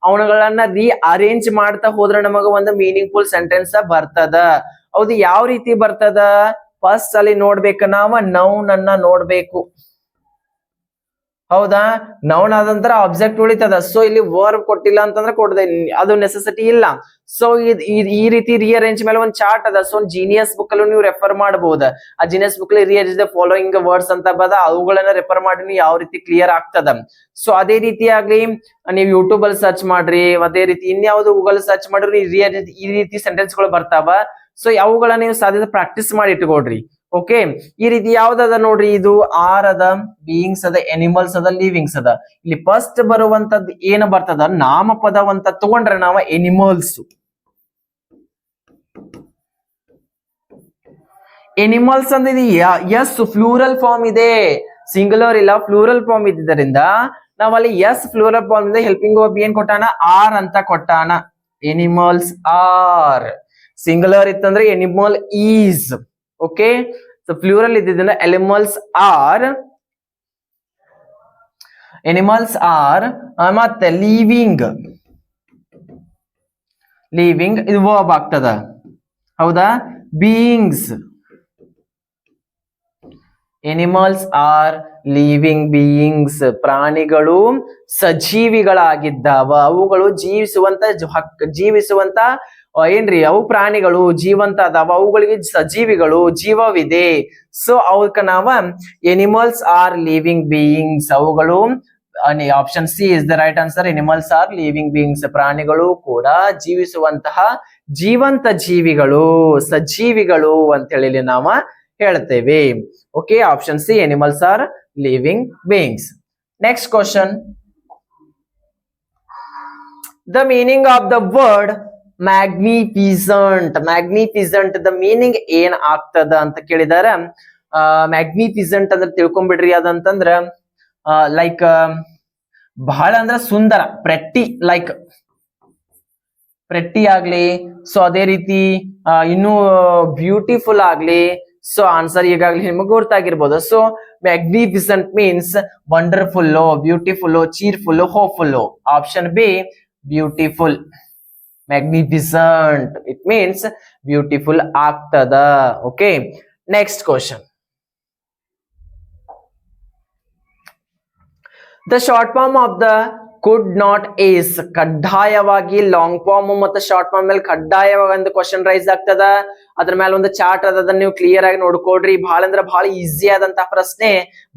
ಅವನುಗಳನ್ನ ರೀ ಅರೇಂಜ್ ಮಾಡ್ತಾ ಹೋದ್ರೆ ನಮಗ ಒಂದು ಮೀನಿಂಗ್ಫುಲ್ ಸೆಂಟೆನ್ಸ್ ಬರ್ತದ. ಹೌದು, ಯಾವ ರೀತಿ ಬರ್ತದ? ಫಸ್ಟ್ ಅಲ್ಲಿ ನೋಡ್ಬೇಕು ನಾವ ನೌನ್ ಅನ್ನ ನೋಡ್ಬೇಕು. ಹೌದಾ, ನೌನ್ ಆದಂತರ ಆಬ್ಜೆಕ್ಟ್ ಉಳಿತದ. ಸೊ ಇಲ್ಲಿ ವರ್ಬ್ ಕೊಟ್ಟಿಲ್ಲ ಅಂತಂದ್ರೆ ಕೊಡದೆ, ಅದು ನೆಸೆಸಿಟಿ ಇಲ್ಲ. ಸೊ ಈ ರೀತಿ ರಿಅರೇಂಜ್ ಮೇಲೆ ಒಂದು ಚಾರ್ಟ್ ಅದ. ಸೊ ಜೀನಿಯಸ್ ಬುಕ್ ಅಲ್ಲೂ ನೀವು ರೆಫರ್ ಮಾಡಬಹುದು. ಆ ಜೀನಿಯಸ್ ಬುಕ್ ಅಲ್ಲಿ ರಿಅರೇಂಜ್ ದ ಫಾಲೋಯಿಂಗ್ ವರ್ಡ್ಸ್ ಅಂತ ಬದ, ಅವುಗಳನ್ನ ರೆಫರ್ ಮಾಡಿ ನೀವು ಯಾವ ರೀತಿ ಕ್ಲಿಯರ್ ಆಗ್ತದ. ಸೊ ಅದೇ ರೀತಿಯಾಗ್ಲಿ ನೀವು ಯೂಟ್ಯೂಬ್ ಅಲ್ಲಿ ಸರ್ಚ್ ಮಾಡ್ರಿ, ಅದೇ ರೀತಿ ಇನ್ಯಾವುದು ಗೂಗಲ್ ಸರ್ಚ್ ಮಾಡ್ರಿ, ಈ ರೀತಿ ಸೆಂಟೆನ್ಸ್ ಗಳು ಬರ್ತಾವ. ಸೊ ಅವುಗಳನ್ನ ನೀವು ಸಾಧ್ಯತೆ ಪ್ರಾಕ್ಟೀಸ್ ಮಾಡಿ ಇಟ್ಕೊಡ್ರಿ. ಓಕೆ, ಈ ರೀತಿ ಯಾವ್ದದ ನೋಡ್ರಿ, ಇದು ಆರ್ ಅದ, ಬೀಯಿಂಗ್ಸ್ ಅದ, ಎನಿಮಲ್ಸ್ ಅದ, ಲಿವಿಂಗ್ಸ್ ಅದ. ಇಲ್ಲಿ ಫಸ್ಟ್ ಬರುವಂತದ್ದು ಏನ ಬರ್ತದ, ನಾಮಪದವಂತ ತಗೊಂಡ್ರೆ ನಾವ ಎನಿಮಲ್ಸ್. ಎನಿಮಲ್ಸ್ ಅಂದ್ರೆ ಇದು ಎಸ್ ಫ್ಲೂರಲ್ ಫಾರ್ಮ್ ಇದೆ, ಸಿಂಗುಲರ್ ಇಲ್ಲ, ಫ್ಲೂರಲ್ ಫಾರ್ಮ್ ಇದ್ದಿದ್ದರಿಂದ ನಾವಲ್ಲಿ ಎಸ್ ಫ್ಲೂರಲ್ ಫಾರ್ಮ್ ಇದೆ. ಹೆಲ್ಪಿಂಗ್ ವರ್ಬ್ ಏನ್ ಕೊಟ್ಟಾನ, ಆರ್ ಅಂತ ಕೊಟ್ಟಾನ. Animals are. ಸಿಂಗುಲರ್ ಇತ್ತಂದ್ರೆ ಎನಿಮಲ್ ಈಸ್. ಓಕೆ, ಸೊ ಫ್ಲೂರಲ್ ಇದ್ದಿದ್ದರಿಂದ ಎನಿಮಲ್ಸ್ ಆರ್ ಮತ್ತೆ ಲಿವಿಂಗ್ ಇದು ವರ್ಬ್ ಆಗ್ತದ. ಹೌದಾ, beings, animals are living beings. ಪ್ರಾಣಿಗಳು ಸಜೀವಿಗಳಾಗಿದ್ದಾವ, ಅವುಗಳು ಜೀವಿಸುವಂತ ಏನ್ರಿ, ಅವು ಪ್ರಾಣಿಗಳು ಜೀವಂತ ಅದಾವ, ಅವುಗಳಿಗೆ ಸಜೀವಿಗಳು ಜೀವವಿದೆ. ಸೊ ಅವಕ್ಕ ನಾವ ಎನಿಮಲ್ಸ್ ಆರ್ ಲಿವಿಂಗ್ ಬೀಯಿಂಗ್ಸ್, ಅವುಗಳು. Option C is the right answer. Animals are living beings, ಪ್ರಾಣಿಗಳು ಕೂಡ ಜೀವಿಸುವಂತಹ ಜೀವಂತ ಜೀವಿಗಳು, ಸಜೀವಿಗಳು ಅಂತ ಹೇಳಿ ನಾವ ಹೇಳ್ತೇವೆ. Okay, option C animals are living beings. Next question, the meaning of the word magnificent. Magnificent the meaning ಏನ್ ಆಗ್ತದ ಅಂತ ಕೇಳಿದಾರ. ಮ್ಯಾಗ್ನಿಫಿಸೆಂಟ್ ಅಂದ್ರೆ ತಿಳ್ಕೊಂಡ್ಬಿಡ್ರಿ, ಅದಂತಂದ್ರ ಲೈಕ್ ಬಹಳ ಅಂದ್ರ ಸುಂದರ, ಪ್ರೆಟ್ಟಿ ಆಗ್ಲಿ. ಸೊ ಅದೇ ರೀತಿ ಇನ್ನು ಬ್ಯೂಟಿಫುಲ್ ಆಗ್ಲಿ. ಸೊ ಆನ್ಸರ್ ಈಗಾಗ್ಲಿ ನಿಮಗೆ ಗೊತ್ತಾಗಿರ್ಬೋದು. So magnificent means wonderful, beautiful, cheerful, hopeful. Option B beautiful. Magnificent it means beautiful ಆಗ್ತದ. Okay, next question, the short form of the could not is. ಕಡ್ಡಾಯವಾಗಿ ಲಾಂಗ್ ಫಾರ್ಮ್ ಮತ್ತು ಶಾರ್ಟ್ ಫಾರ್ಮ್ ಮೇಲೆ ಕಡ್ಡಾಯವಾಗಿ ಒಂದು question raise ಆಗ್ತದ. ಅದ್ರ ಮೇಲೆ ಒಂದು ಚಾರ್ಟ್ ಅದ, ಅದನ್ನ ನೀವು ಕ್ಲಿಯರ್ ಆಗಿ ನೋಡ್ಕೊಡ್ರಿ. ಬಹಳ ಅಂದ್ರೆ ಬಹಳ ಈಸಿ ಆದಂತಹ ಪ್ರಶ್ನೆ,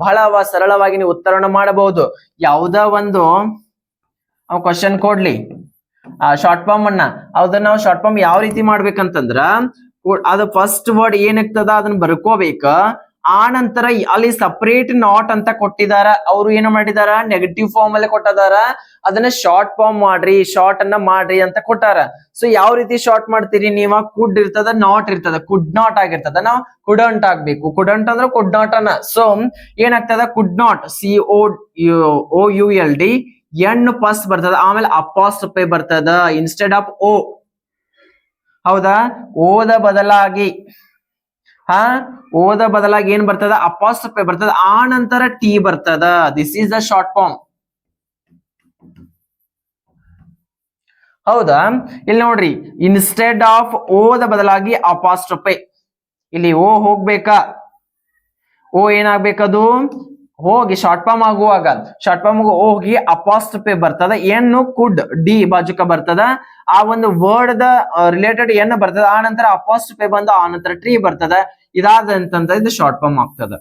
ಬಹಳ ಸರಳವಾಗಿ ನೀವು ಉತ್ತರವನ್ನು ಮಾಡಬಹುದು. ಯಾವುದೋ ಒಂದು ಕ್ವಶನ್ ಕೊಡ್ಲಿ ಶಾರ್ಟ್ ಫಾರ್ಮ್ ಅನ್ನ, ಅದನ್ನ ನಾವು ಶಾರ್ಟ್ ಫಾರ್ಮ್ ಯಾವ ರೀತಿ ಮಾಡ್ಬೇಕಂತಂದ್ರ, ಅದು ಫಸ್ಟ್ ವರ್ಡ್ ಏನಾಗ್ತದ ಅದನ್ನ ಬರ್ಕೋಬೇಕ. ಆ ನಂತರ ಅಲ್ಲಿ ಸಪರೇಟ್ ನಾಟ್ ಅಂತ ಕೊಟ್ಟಿದಾರ, ಅವರು ಏನು ಮಾಡಿದಾರ, ನೆಗೆಟಿವ್ ಫಾರ್ಮ್ ಅಲ್ಲಿ ಕೊಟ್ಟಿದಾರ. ಅದನ್ನ ಶಾರ್ಟ್ ಫಾರ್ಮ್ ಮಾಡ್ರಿ, ಶಾರ್ಟ್ ಅನ್ನ ಮಾಡ್ರಿ ಅಂತ ಕೊಟ್ಟಾರ. ಸೊ ಯಾವ ರೀತಿ ಶಾರ್ಟ್ ಮಾಡ್ತೀರಿ ನೀವು, ಕುಡ್ ಇರ್ತದ, ನಾಟ್ ಇರ್ತದ, ಕುಡ್ ನಾಟ್ ಆಗಿರ್ತದ, ನಾವು ಕುಡಂಟ್ ಆಗ್ಬೇಕು. ಕುಡಂಟ್ ಅಂದ್ರೆ ಕುಡ್ ನಾಟ್ ಅನ್ನ. ಸೊ ಏನಾಗ್ತದ, could not, COULD, N first ಬರ್ತದ, ಆಮೇಲೆ ಅಪಾಸ್ಟ್ರಫಿ ಬರ್ತದ ಇನ್ಸ್ಟೆಡ್ ಆಫ್ ಓ. ಹೌದಾ, ಓದ ಬದಲಾಗಿ ಓದ ಬದಲಾಗಿ ಏನ್ ಬರ್ತದ, ಅಪಾಸ್ಟ್ರಫಿ ಬರ್ತದ, ಆ ನಂತರ ಟಿ ಬರ್ತದ. This is the short form. ಹೌದಾ, ಇಲ್ಲಿ ನೋಡ್ರಿ, ಇನ್ಸ್ಟೆಡ್ ಆಫ್ ಓದ ಬದಲಾಗಿ ಅಪಾಸ್ಟ್ರಫಿ. ಇಲ್ಲಿ ಓ ಹೋಗ್ಬೇಕಾ, ಓ ಏನಾಗ್ಬೇಕದು ಹೋಗಿ ಶಾರ್ಟ್ ಫಾರ್ಮ್ ಆಗುವಾಗ, ಶಾರ್ಟ್ ಫಾರ್ಮ್ ಹೋಗಿ ಅಪಾಸ್ಟ್ರಫಿ ಬರ್ತದ, ಎನ್ನು ಕುಡ್ ಡಿ ಬಾಜುಕ ಬರ್ತದ, ಆ ಒಂದು ವರ್ಡ್ ದ ರಿಲೇಟೆಡ್ ಎನ್ ಬರ್ತದ, ಆ ನಂತರ ಅಪಾಸ್ಟ್ರಫಿ ಬಂದು ಆ ನಂತರ ಟ್ರೀ ಬರ್ತದ. ಇದಾದಂತ ಇದು ಶಾರ್ಟ್ ಫಾರ್ಮ್ ಆಗ್ತದ.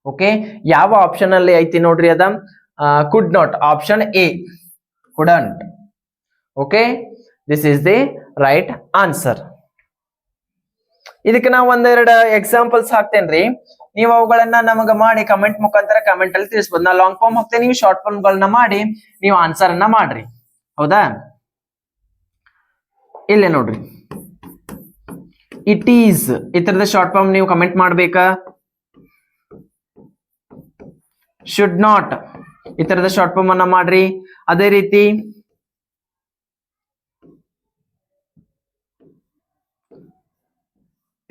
ಓಕೆ, ಯಾವ ಆಪ್ಷನ್ ಅಲ್ಲಿ ಐತಿ ನೋಡ್ರಿ ಅದ, could not, option A couldn't. Okay, this is the right answer. ಇದಕ್ಕೆ ನಾವು ಒಂದೆರಡು ಎಕ್ಸಾಂಪಲ್ಸ್ ಹಾಕ್ತೇನ್ರಿ, ನೀವು ಅವುಗಳನ್ನ ನಮಗ ಮಾಡಿ ಕಮೆಂಟ್ ಮುಖಾಂತರ ಕಮೆಂಟ್ ಅಲ್ಲಿ ತಿಳಿಸಬಹುದು. ನಾ ಲಾಂಗ್ ಫಾರ್ಮ್ ಹಾಕ್ತೇನೆ, ನೀವು ಶಾರ್ಟ್ ಫಾರ್ಮ್ ಗಳನ್ನ ಮಾಡಿ ನೀವು ಆನ್ಸರ್ ಅನ್ನ ಮಾಡ್ರಿ. ಹೌದಾ, ಇಲ್ಲೇ ನೋಡ್ರಿ, ಇಟ್ ಈಸ್, ಈ ತರದ ಶಾರ್ಟ್ ಫಾರ್ಮ್ ನೀವು ಕಮೆಂಟ್ ಮಾಡ್ಬೇಕಾ. ಶುಡ್ ನಾಟ್, ಈ ತರದ ಶಾರ್ಟ್ ಫಾರ್ಮ್ ಅನ್ನ ಮಾಡ್ರಿ. ಅದೇ ರೀತಿ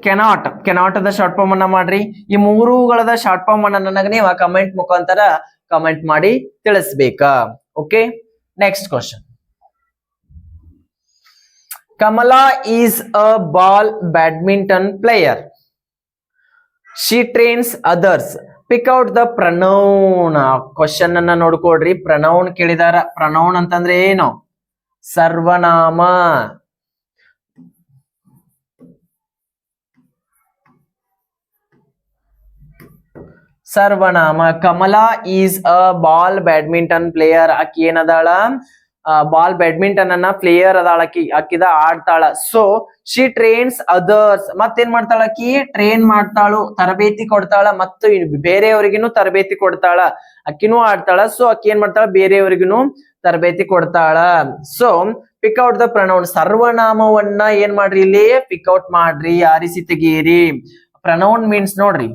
ಕೆನಾಟ್ ಅದ ಶಾರ್ಟ್ ಫಾರ್ಮ್ ಅನ್ನ ಮಾಡ್ರಿ. ಈ ಮೂರುಗಳದ ಶಾರ್ಟ್ ಫಾರ್ಮ್ ಅನ್ನ ನನಗೆ ನೀವು ಕಮೆಂಟ್ ಮುಖಾಂತರ ಕಮೆಂಟ್ ಮಾಡಿ ತಿಳಿಸ್ಬೇಕಾ. Okay, next question. Kamala is a ball badminton player. She trains others. Pick out the pronoun. Question ಅನ್ನ ನೋಡ್ಕೊಡ್ರಿ. ಪ್ರನೌನ್ ಕೇಳಿದಾರ. ಪ್ರನೌನ್ ಅಂತಂದ್ರೆ ಏನು? ಸರ್ವನಾಮ. ಸರ್ವನಾಮ. Kamala is a ball badminton player. ಆಕಿ ಏನದಾಳ? ಬಾಲ್ ಬ್ಯಾಡ್ಮಿಂಟನ್ ಅನ್ನ ಪ್ಲೇಯರ್ ಅದಾಳ. ಆಕಿದ ಆಡ್ತಾಳ. So she trains others. ಮತ್ತೇನ್ ಮಾಡ್ತಾಳ? ಆಕಿ ಟ್ರೈನ್ ಮಾಡ್ತಾಳು, ತರಬೇತಿ ಕೊಡ್ತಾಳ, ಮತ್ತು ಬೇರೆಯವರಿಗೂ ತರಬೇತಿ ಕೊಡ್ತಾಳ. ಅಕ್ಕಿನೂ ಆಡ್ತಾಳ. ಸೊ ಅಕ್ಕಿ ಏನ್ ಮಾಡ್ತಾಳ? ಬೇರೆಯವರಿಗೂ ತರಬೇತಿ ಕೊಡ್ತಾಳ. So pick out the pronoun. ಸರ್ವನಾಮವನ್ನ ಏನ್ ಮಾಡ್ರಿ? ಇಲ್ಲಿ ಪಿಕ್ಔಟ್ ಮಾಡ್ರಿ, ಆರಿಸಿ ತೆಗೀರಿ. ಪ್ರನೌನ್ ಮೀನ್ಸ್ ನೋಡ್ರಿ,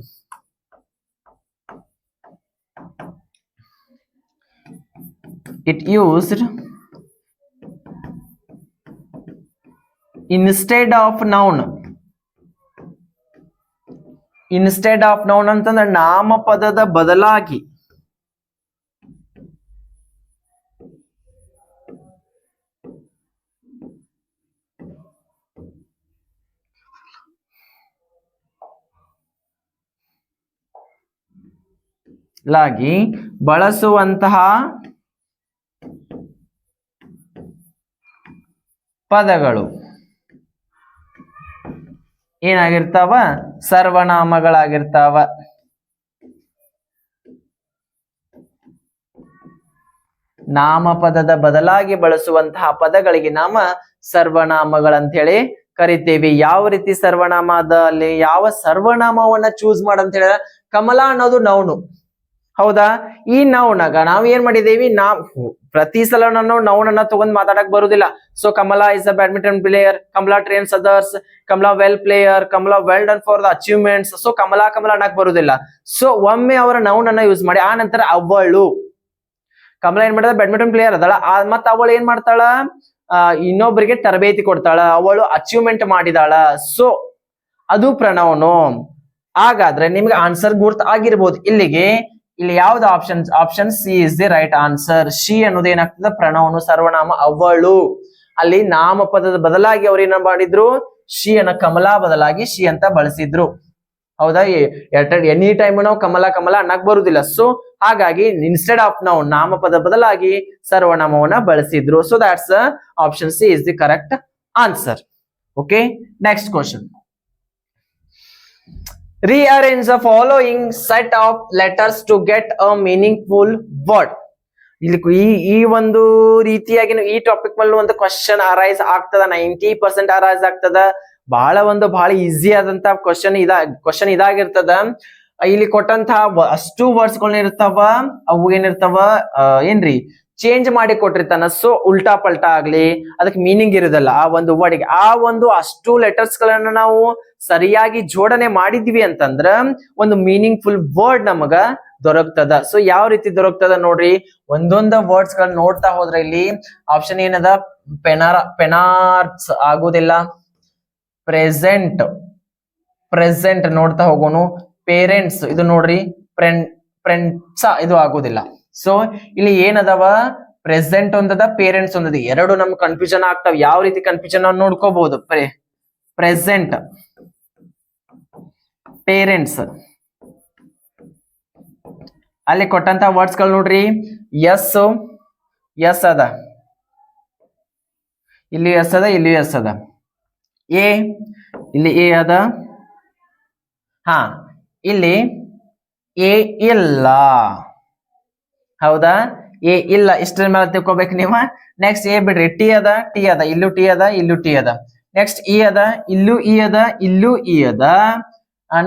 it used instead of noun. Instead of noun ಅಂತಂದ್ರೆ ನಾಮಪದದ ಬದಲಾಗಿ. ಲಾಗಿ ಬಳಸುವಂತಹ ಪದಗಳು ಏನಾಗಿರ್ತಾವ? ಸರ್ವನಾಮಗಳಾಗಿರ್ತಾವ. ನಾಮಪದದ ಬದಲಾಗಿ ಬಳಸುವಂತಹ ಪದಗಳಿಗೆ ನಾಮ ಸರ್ವನಾಮಗಳಂತ ಹೇಳಿ ಕರಿತೇವೆ. ಯಾವ ರೀತಿ ಸರ್ವನಾಮ ಅದ? ಅಲ್ಲಿ ಯಾವ ಸರ್ವನಾಮವನ್ನ ಚೂಸ್ ಮಾಡಂತ ಹೇಳಿದ್ರೆ, ಕಮಲಾ ಅನ್ನೋದು ನೌನು, ಹೌದಾ? ಈ ನೌನಾಗ ನಾವ್ ಏನ್ ಮಾಡಿದೇವಿ? ಪ್ರತಿ ಸಲ ನಾನು ನೌನ್ ಅನ್ನ ತಗೊಂಡ್ ಮಾತಾಡಕ್ ಬರುದಿಲ್ಲ. So Kamala is a badminton player, Kamala trains others, Kamala well player, Kamala well done for the achievements. So Kamala ಅನ್ನಕ್ ಬರುದಿಲ್ಲ. ಸೊ ಒಮ್ಮೆ ಅವರ ನೌನ್ ಅನ್ನ ಯೂಸ್ ಮಾಡಿ, ಆ ನಂತರ ಅವಳು, ಕಮಲಾ ಏನ್ ಮಾಡ್ತಾಳ? ಬ್ಯಾಡ್ಮಿಂಟನ್ ಪ್ಲೇಯರ್ ಅದಳ. ಮತ್ತ ಅವಳು ಏನ್ ಮಾಡ್ತಾಳ? ಇನ್ನೊಬ್ಬರಿಗೆ ತರಬೇತಿ ಕೊಡ್ತಾಳ, ಅವಳು ಅಚೀವ್ಮೆಂಟ್ ಮಾಡಿದಾಳ. ಸೊ ಅದು ಪ್ರನೌನು. ಹಾಗಾದ್ರೆ ನಿಮ್ಗೆ ಆನ್ಸರ್ ಗುರ್ತ್ ಆಗಿರ್ಬೋದು. ಇಲ್ಲಿ ಯಾವ್ದು option C is the right answer. She ಅನ್ನೋದು ಏನಾಗ್ತದೆ? ಪ್ರನೌನು, ಸರ್ವನಾಮ. ಅವಳು ಅಲ್ಲಿ ನಾಮಪದದ ಬದಲಾಗಿ ಅವ್ರು ಏನ ಮಾಡಿದ್ರು? ಶಿ ಅನ್ನ ಕಮಲಾ ಬದಲಾಗಿ ಶಿ ಅಂತ ಬಳಸಿದ್ರು, ಹೌದಾ? ಎನಿ ಟೈಮ್ ನಾವು ಕಮಲಾ ಅನ್ನಕ್ ಬರುದಿಲ್ಲ. ಸೊ ಹಾಗಾಗಿ ಇನ್ಸ್ಟೆಡ್ ಆಫ್ ನೌನ್, ನಾಮಪದ ಬದಲಾಗಿ ಸರ್ವನಾಮವನ್ನ ಬಳಸಿದ್ರು. So that's option C is the correct answer. Okay, next question. Rearrange the following set of letters to get a meaningful word. ಇಲ್ಲಿ ಈ ಒಂದು ರೀತಿಯಾಗಿ ಈ ಟಾಪಿಕ್ ಮೇಲೆ ಒಂದು ಕ್ವಶನ್ ಅರೈಸ್ ಆಗ್ತದ. 90% ಅರೈಸ್ ಆಗ್ತದ. ಬಹಳ ಈಸಿ ಆದಂತ ಕ್ವಶನ್ ಇದಾಗಿರ್ತದ. ಇಲ್ಲಿ ಕೊಟ್ಟಂತಹ ಅಷ್ಟು ವರ್ಡ್ಸ್ ಗಳನ್ನ ಇರ್ತಾವ, ಅವು ಏನಿರ್ತಾವ ಏನ್ರಿ ಚೇಂಜ್ ಮಾಡಿ ಕೊಟ್ಟಿರ್ತಾನ. ಸೊ ಉಲ್ಟಾ ಪಲ್ಟಾ ಆಗ್ಲಿ, ಅದಕ್ಕೆ ಮೀನಿಂಗ್ ಇರೋದಲ್ಲ ಆ ಒಂದು ವರ್ಡ್ಗೆ. ಆ ಒಂದು ಅಷ್ಟು ಲೆಟರ್ಸ್ ಗಳನ್ನ ನಾವು ಸರಿಯಾಗಿ ಜೋಡಣೆ ಮಾಡಿದ್ವಿ ಅಂತಂದ್ರ ಒಂದು ಮೀನಿಂಗ್ ಫುಲ್ ವರ್ಡ್ ನಮಗ ದೊರಕ್ತದ. ಸೊ ಯಾವ ರೀತಿ ದೊರಕ್ತದ ನೋಡ್ರಿ, ಒಂದೊಂದ ವರ್ಡ್ಸ್ ಗಳನ್ನ ನೋಡ್ತಾ ಹೋದ್ರೆ ಇಲ್ಲಿ ಆಪ್ಷನ್ ಏನದ? ಪೆನಾರ್ಟ್ಸ್ ಆಗುದಿಲ್ಲ. ಪ್ರೆಸೆಂಟ್ ನೋಡ್ತಾ ಹೋಗೋನು. ಪೇರೆಂಟ್ಸ್ ಇದು ನೋಡ್ರಿ. ಫ್ರೆಂಡ್ಸ್ ಇದು ಆಗುದಿಲ್ಲ. ಸೊ ಇಲ್ಲಿ ಏನದವ? Present ಒಂದದ, parents ಒಂದದ. ಎರಡು ನಮ್ಗೆ ಕನ್ಫ್ಯೂಷನ್ ಆಗ್ತಾವ. ಯಾವ ರೀತಿ ಕನ್ಫ್ಯೂಷನ್ ನೋಡ್ಕೋಬಹುದು? Present, parents. ಅಲ್ಲಿ ಕೊಟ್ಟಂತ ವರ್ಡ್ಸ್ ಗಳು ನೋಡ್ರಿ. ಎಸ್ ಅದ, ಇಲ್ಲಿ ಎಸ್ ಅದ, ಇಲ್ಲಿ ಎಸ್ ಅದ. ಇಲ್ಲಿ ಎ ಅದ. ಹಾ, ಇಲ್ಲಿ ಎ ಇಲ್ಲ, ಹೌದಾ? ಎ ಇಲ್ಲ. ಇಷ್ಟರ ಮೇಲೆ ತಿಳ್ಕೊಬೇಕು ನೀವು. ನೆಕ್ಸ್ಟ್ ಎ ಬಿಡ್ರಿ. ಟಿ ಅದ, ಇಲ್ಲೂ ಟಿ ಅದ, ಇಲ್ಲೂ ಟಿ ಅದ. ನೆಕ್ಸ್ಟ್ ಇ ಅದ, ಇಲ್ಲೂ ಇ ಅದ, ಇಲ್ಲೂ ಇ ಅದ.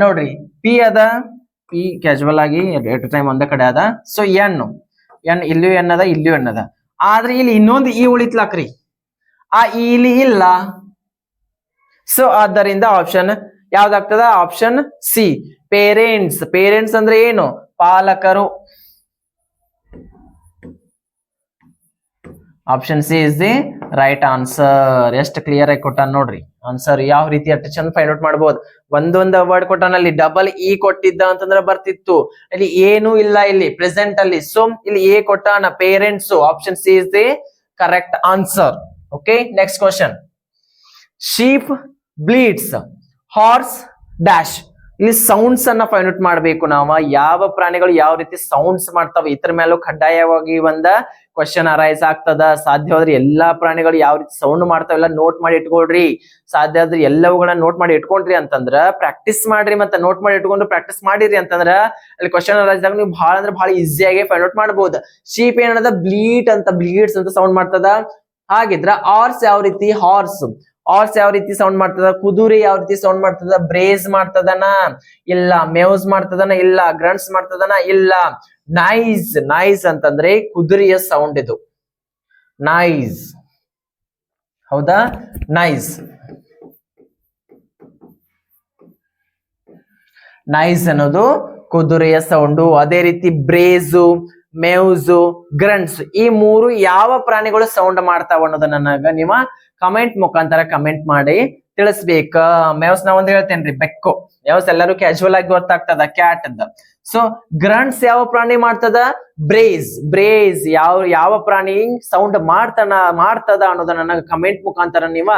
ನೋಡ್ರಿ, ಪಿ ಅದ. ಪಿ ಕ್ಯಾಶುವಲ್ ಆಗಿ ಎಟ್ ಟೈಮ್ ಒಂದೇ ಕಡೆ ಅದ. ಸೊ ಎನ್ ಇಲ್ಲೂ ಎನ್ ಅದ, ಇಲ್ಲೂ ಎನ್ ಅದ. ಆದ್ರೆ ಇಲ್ಲಿ ಇನ್ನೊಂದು ಇ ಉಳಿತ್ಲಾಕ್ರಿ. ಆ ಇಲ್ಲಿ ಇಲ್ಲ. ಸೊ ಆದ್ದರಿಂದ ಆಪ್ಷನ್ ಯಾವ್ದಾಗ್ತದ? Option C, parents. ಪೇರೆಂಟ್ಸ್ ಅಂದ್ರೆ ಏನು? ಪಾಲಕರು. Option C is the right answer. ಎಷ್ಟು ಕ್ಲಿಯರ್ ಆಗಿ ಕೊಟ್ಟಾನ ನೋಡ್ರಿ ಆನ್ಸರ್. ಯಾವ ರೀತಿ ಅಷ್ಟು ಚಂದ ಫೈಂಡ್ ಔಟ್ ಮಾಡ್ಬೋದು. ಒಂದೊಂದು ವರ್ಡ್ ಕೊಟ್ಟಾನಲ್ಲಿ ಡಬಲ್ ಇ ಕೊಟ್ಟಿದ್ದ ಅಂತಂದ್ರೆ ಬರ್ತಿತ್ತು. ಇಲ್ಲಿ ಏನು ಇಲ್ಲ ಇಲ್ಲಿ ಪ್ರೆಸೆಂಟ್ ಅಲ್ಲಿ. ಸೊ ಇಲ್ಲಿ ಎ ಕೊಟ್ಟಾನ parents. Option C is the correct answer. Okay, next question. Sheep bleeds, horse dash. ಇಲ್ಲಿ ಸೌಂಡ್ಸ್ ಅನ್ನ ಫೈಂಡ್ ಔಟ್ ಮಾಡ್ಬೇಕು ನಾವು. ಯಾವ ಪ್ರಾಣಿಗಳು ಯಾವ ರೀತಿ ಸೌಂಡ್ಸ್ ಮಾಡ್ತಾವ, ಇದ್ರ ಮೇಲೂ ಕಡ್ಡಾಯವಾಗಿ ಒಂದ ಕ್ವಶನ್ ಅರೈಸ್ ಆಗ್ತದ. ಸಾಧ್ಯವಾದ್ರೆ ಎಲ್ಲಾ ಪ್ರಾಣಿಗಳು ಯಾವ ರೀತಿ ಸೌಂಡ್ ಮಾಡ್ತಾವೆಲ್ಲ ನೋಟ್ ಮಾಡಿ ಇಟ್ಕೊಳ್ರಿ. ಸಾಧ್ಯ ಆದ್ರೆ ಎಲ್ಲವುಗಳನ್ನ ನೋಟ್ ಮಾಡಿ ಇಟ್ಕೊಂಡ್ರಿ ಅಂತಂದ್ರ ಪ್ರಾಕ್ಟೀಸ್ ಮಾಡ್ರಿ. ಮತ್ತೆ ನೋಟ್ ಮಾಡಿ ಇಟ್ಕೊಂಡು ಪ್ರಾಕ್ಟೀಸ್ ಮಾಡಿರಿ ಅಂತಂದ್ರ ಅಲ್ಲಿ ಕ್ವಶನ್ ಅರೈಸ್ ಆಗ ನೀವು ಬಹಳ ಅಂದ್ರೆ ಬಹಳ ಈಸಿಯಾಗಿ ಫೈಂಡ್ ಔಟ್ ಮಾಡಬಹುದು. ಶೀಪ್ ಏನದ ಬ್ಲೀಡ್ಸ್ ಅಂತ ಸೌಂಡ್ ಮಾಡ್ತದ. ಹಾಗಿದ್ರ ಆರ್ಸ್ ಯಾವ ರೀತಿ, ಹಾರ್ಸ್ ಯಾವ ರೀತಿ ಸೌಂಡ್ ಮಾಡ್ತದ, ಕುದುರೆ ಯಾವ ರೀತಿ ಸೌಂಡ್ ಮಾಡ್ತದ, ಬ್ರೇಸ್ ಮಾಡ್ತದನ ಇಲ್ಲ, ಮೇವ್ಸ್ ಮಾಡ್ತದನ ಇಲ್ಲ, ಗ್ರಂಟ್ಸ್ ಮಾಡ್ತದನ ಇಲ್ಲ. ನೈಸ್ ಅಂತಂದ್ರೆ ಕುದುರೆಯ ಸೌಂಡ್ ಇದು. ನೈಸ್, ಹೌದಾ? ನೈಸ್ ಅನ್ನೋದು ಕುದುರೆಯ ಸೌಂಡು. ಅದೇ ರೀತಿ ಬ್ರೇಸು, ಮೇವ್ಸು, ಗ್ರಂಟ್ಸ್ ಈ ಮೂರು ಯಾವ ಪ್ರಾಣಿಗಳು ಸೌಂಡ್ ಮಾಡ್ತಾವ ಅನ್ನೋದನ್ನ ನನಗ ನೀವ ಕಮೆಂಟ್ ಮುಖಾಂತರ ಕಮೆಂಟ್ ಮಾಡಿ ತಿಳಿಸ್ಬೇಕ. ಮೇವ್ಸ್ ನಾ ಒಂದ್ ಹೇಳ್ತೇನ್ರಿ, ಬೆಕ್ಕು. ಮೇವ್ಸ್ ಎಲ್ಲರೂ ಕ್ಯಾಶುವಲ್ ಆಗಿ ಗೊತ್ತಾಗ್ತದ, ಕ್ಯಾಟ್ ಅಂತ. ಸೊ ಗ್ರಂಟ್ಸ್ ಯಾವ ಪ್ರಾಣಿ ಮಾಡ್ತದ, ಬ್ರೇಸ್ ಯಾವ ಪ್ರಾಣಿ ಸೌಂಡ್ ಮಾಡ್ತದ ಅನ್ನೋದನ್ನ ನನಗೆ ಕಮೆಂಟ್ ಮುಖಾಂತರ ನೀವ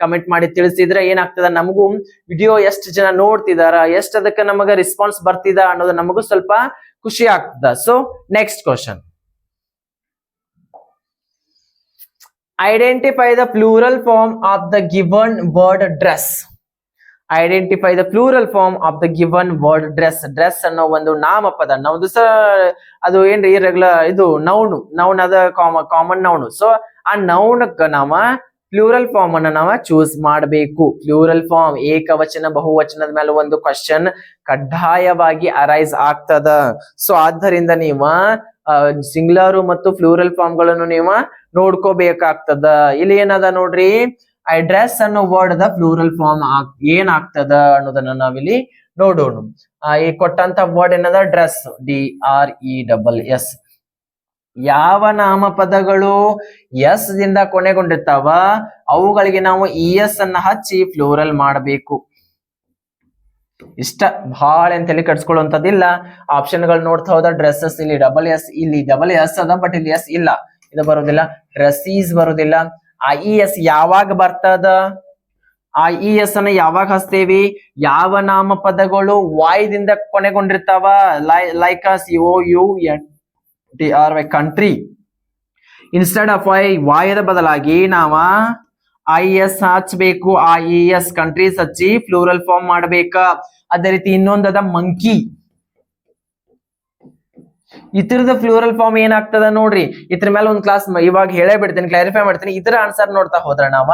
ಕಮೆಂಟ್ ಮಾಡಿ ತಿಳಿಸಿದ್ರೆ ಏನಾಗ್ತದ, ನಮಗೂ ವಿಡಿಯೋ ಎಷ್ಟು ಜನ ನೋಡ್ತಿದಾರ, ಎಷ್ಟು ಅದಕ್ಕೆ ನಮಗ ರೆಸ್ಪಾನ್ಸ್ ಬರ್ತಿದ ಅನ್ನೋದು ನಮಗೂ ಸ್ವಲ್ಪ ಖುಷಿ ಆಗ್ತದ. So next question. Identify the plural form of the given word dress. Identify the plural form of the given word dress. Dress ಅನ್ನೋ ಒಂದು ನಾಮಪದ. ನಾವು ಅದು ಏನ್ರಿ ರೆಗ್ಯುಲರ್ ಇದು ನೌನ್ ಅದ ಕಾಮನ್ ನೌನ್. ಸೊ ಆ ನೌನ್ಕ ನಾವ ಪ್ಲೂರಲ್ ಫಾರ್ಮ್ ಅನ್ನ ನಾವ ಚೂಸ್ ಮಾಡಬೇಕು. ಪ್ಲೂರಲ್ ಫಾರ್ಮ್ ಏಕವಚನ ಬಹುವಚನದ ಮೇಲೆ ಒಂದು ಕ್ವಶನ್ ಕಡ್ಡಾಯವಾಗಿ ಅರೈಸ್ ಆಗ್ತದ. ಸೊ ಆದ್ದರಿಂದ ನೀವ ಸಿಂಗ್ಯುಲರ್ ಮತ್ತು ಪ್ಲೂರಲ್ ಫಾರ್ಮ್ ಗಳನ್ನು ನೀವು ನೋಡ್ಕೋಬೇಕಾಗ್ತದ. ಇಲ್ಲಿ ಏನದ ನೋಡ್ರಿ, ಐ ಡ್ರೆಸ್ ಅನ್ನೋ ವರ್ಡ್ ದ ಪ್ಲೂರಲ್ ಫಾರ್ಮ್ ಏನ್ ಆಗ್ತದ ಅನ್ನೋದನ್ನ ನಾವಿಲ್ಲಿ ನೋಡೋಣ. ಈ ಕೊಟ್ಟಂತ ವರ್ಡ್ ಏನದ ಡ್ರೆಸ್, DRESS. ಯಾವ ನಾಮಪದಗಳು ಎಸ್ ದಿಂದ ಕೊನೆಗೊಂಡಿರ್ತಾವ ಅವುಗಳಿಗೆ ನಾವು ES ಅನ್ನ ಹಚ್ಚಿ ಪ್ಲೂರಲ್ ಮಾಡಬೇಕು. ಇಷ್ಟ ಬಹಳ ಏನ್ ತಲೆ ಕಟ್ಸ್ಕೊಳ್ಳುವಂತದಿಲ್ಲ. ಆಪ್ಷನ್ ಗಳು ನೋಡ್ತಾ ಹೋದ ಡ್ರೆಸ್ಸಸ್ ಇಲ್ಲಿ ಡಬಲ್ ಎಸ್ ಅದ, ಬಟ್ ಇಲ್ಲಿ ಎಸ್ ಇಲ್ಲ, ಇದು ಬರೋದಿಲ್ಲ. ಡ್ರೆಸ್ಸೀಸ್ ಬರೋದಿಲ್ಲ. IES ಯಾವಾಗ ಬರ್ತದ, IES ಅನ್ನ ಯಾವಾಗ ಹಚ್ತೇವಿ, ಯಾವ ನಾಮಪದಗಳು ವಾಯ್ದಿಂದ ಕೊನೆಗೊಂಡಿರ್ತಾವ, like COUNTRY country. Instead of ವಾಯದ ಬದಲಾಗಿ ನಾವ IS ಹಚ್ಬೇಕು. IES ಕಂಟ್ರೀಸ್ ಹಚ್ಚಿ ಪ್ಲೂರಲ್ ಫಾರ್ಮ್ ಮಾಡ್ಬೇಕ. ಅದೇ ರೀತಿ ಇನ್ನೊಂದದ ಮಂಕಿ. ಇತರದ ಪ್ಲೂರಲ್ ಫಾರ್ಮ್ ಏನಾಗ್ತದ ನೋಡ್ರಿ. ಇದ್ರ ಮೇಲೆ ಒಂದು ಕ್ಲಾಸ್ ಇವಾಗ ಹೇಳೇ ಬಿಡ್ತೇನೆ, ಕ್ಲಾರಿಫೈ ಮಾಡ್ತೀನಿ. ಇದರ ಆನ್ಸರ್ ನೋಡ್ತಾ ಹೋದ್ರ ನಾವ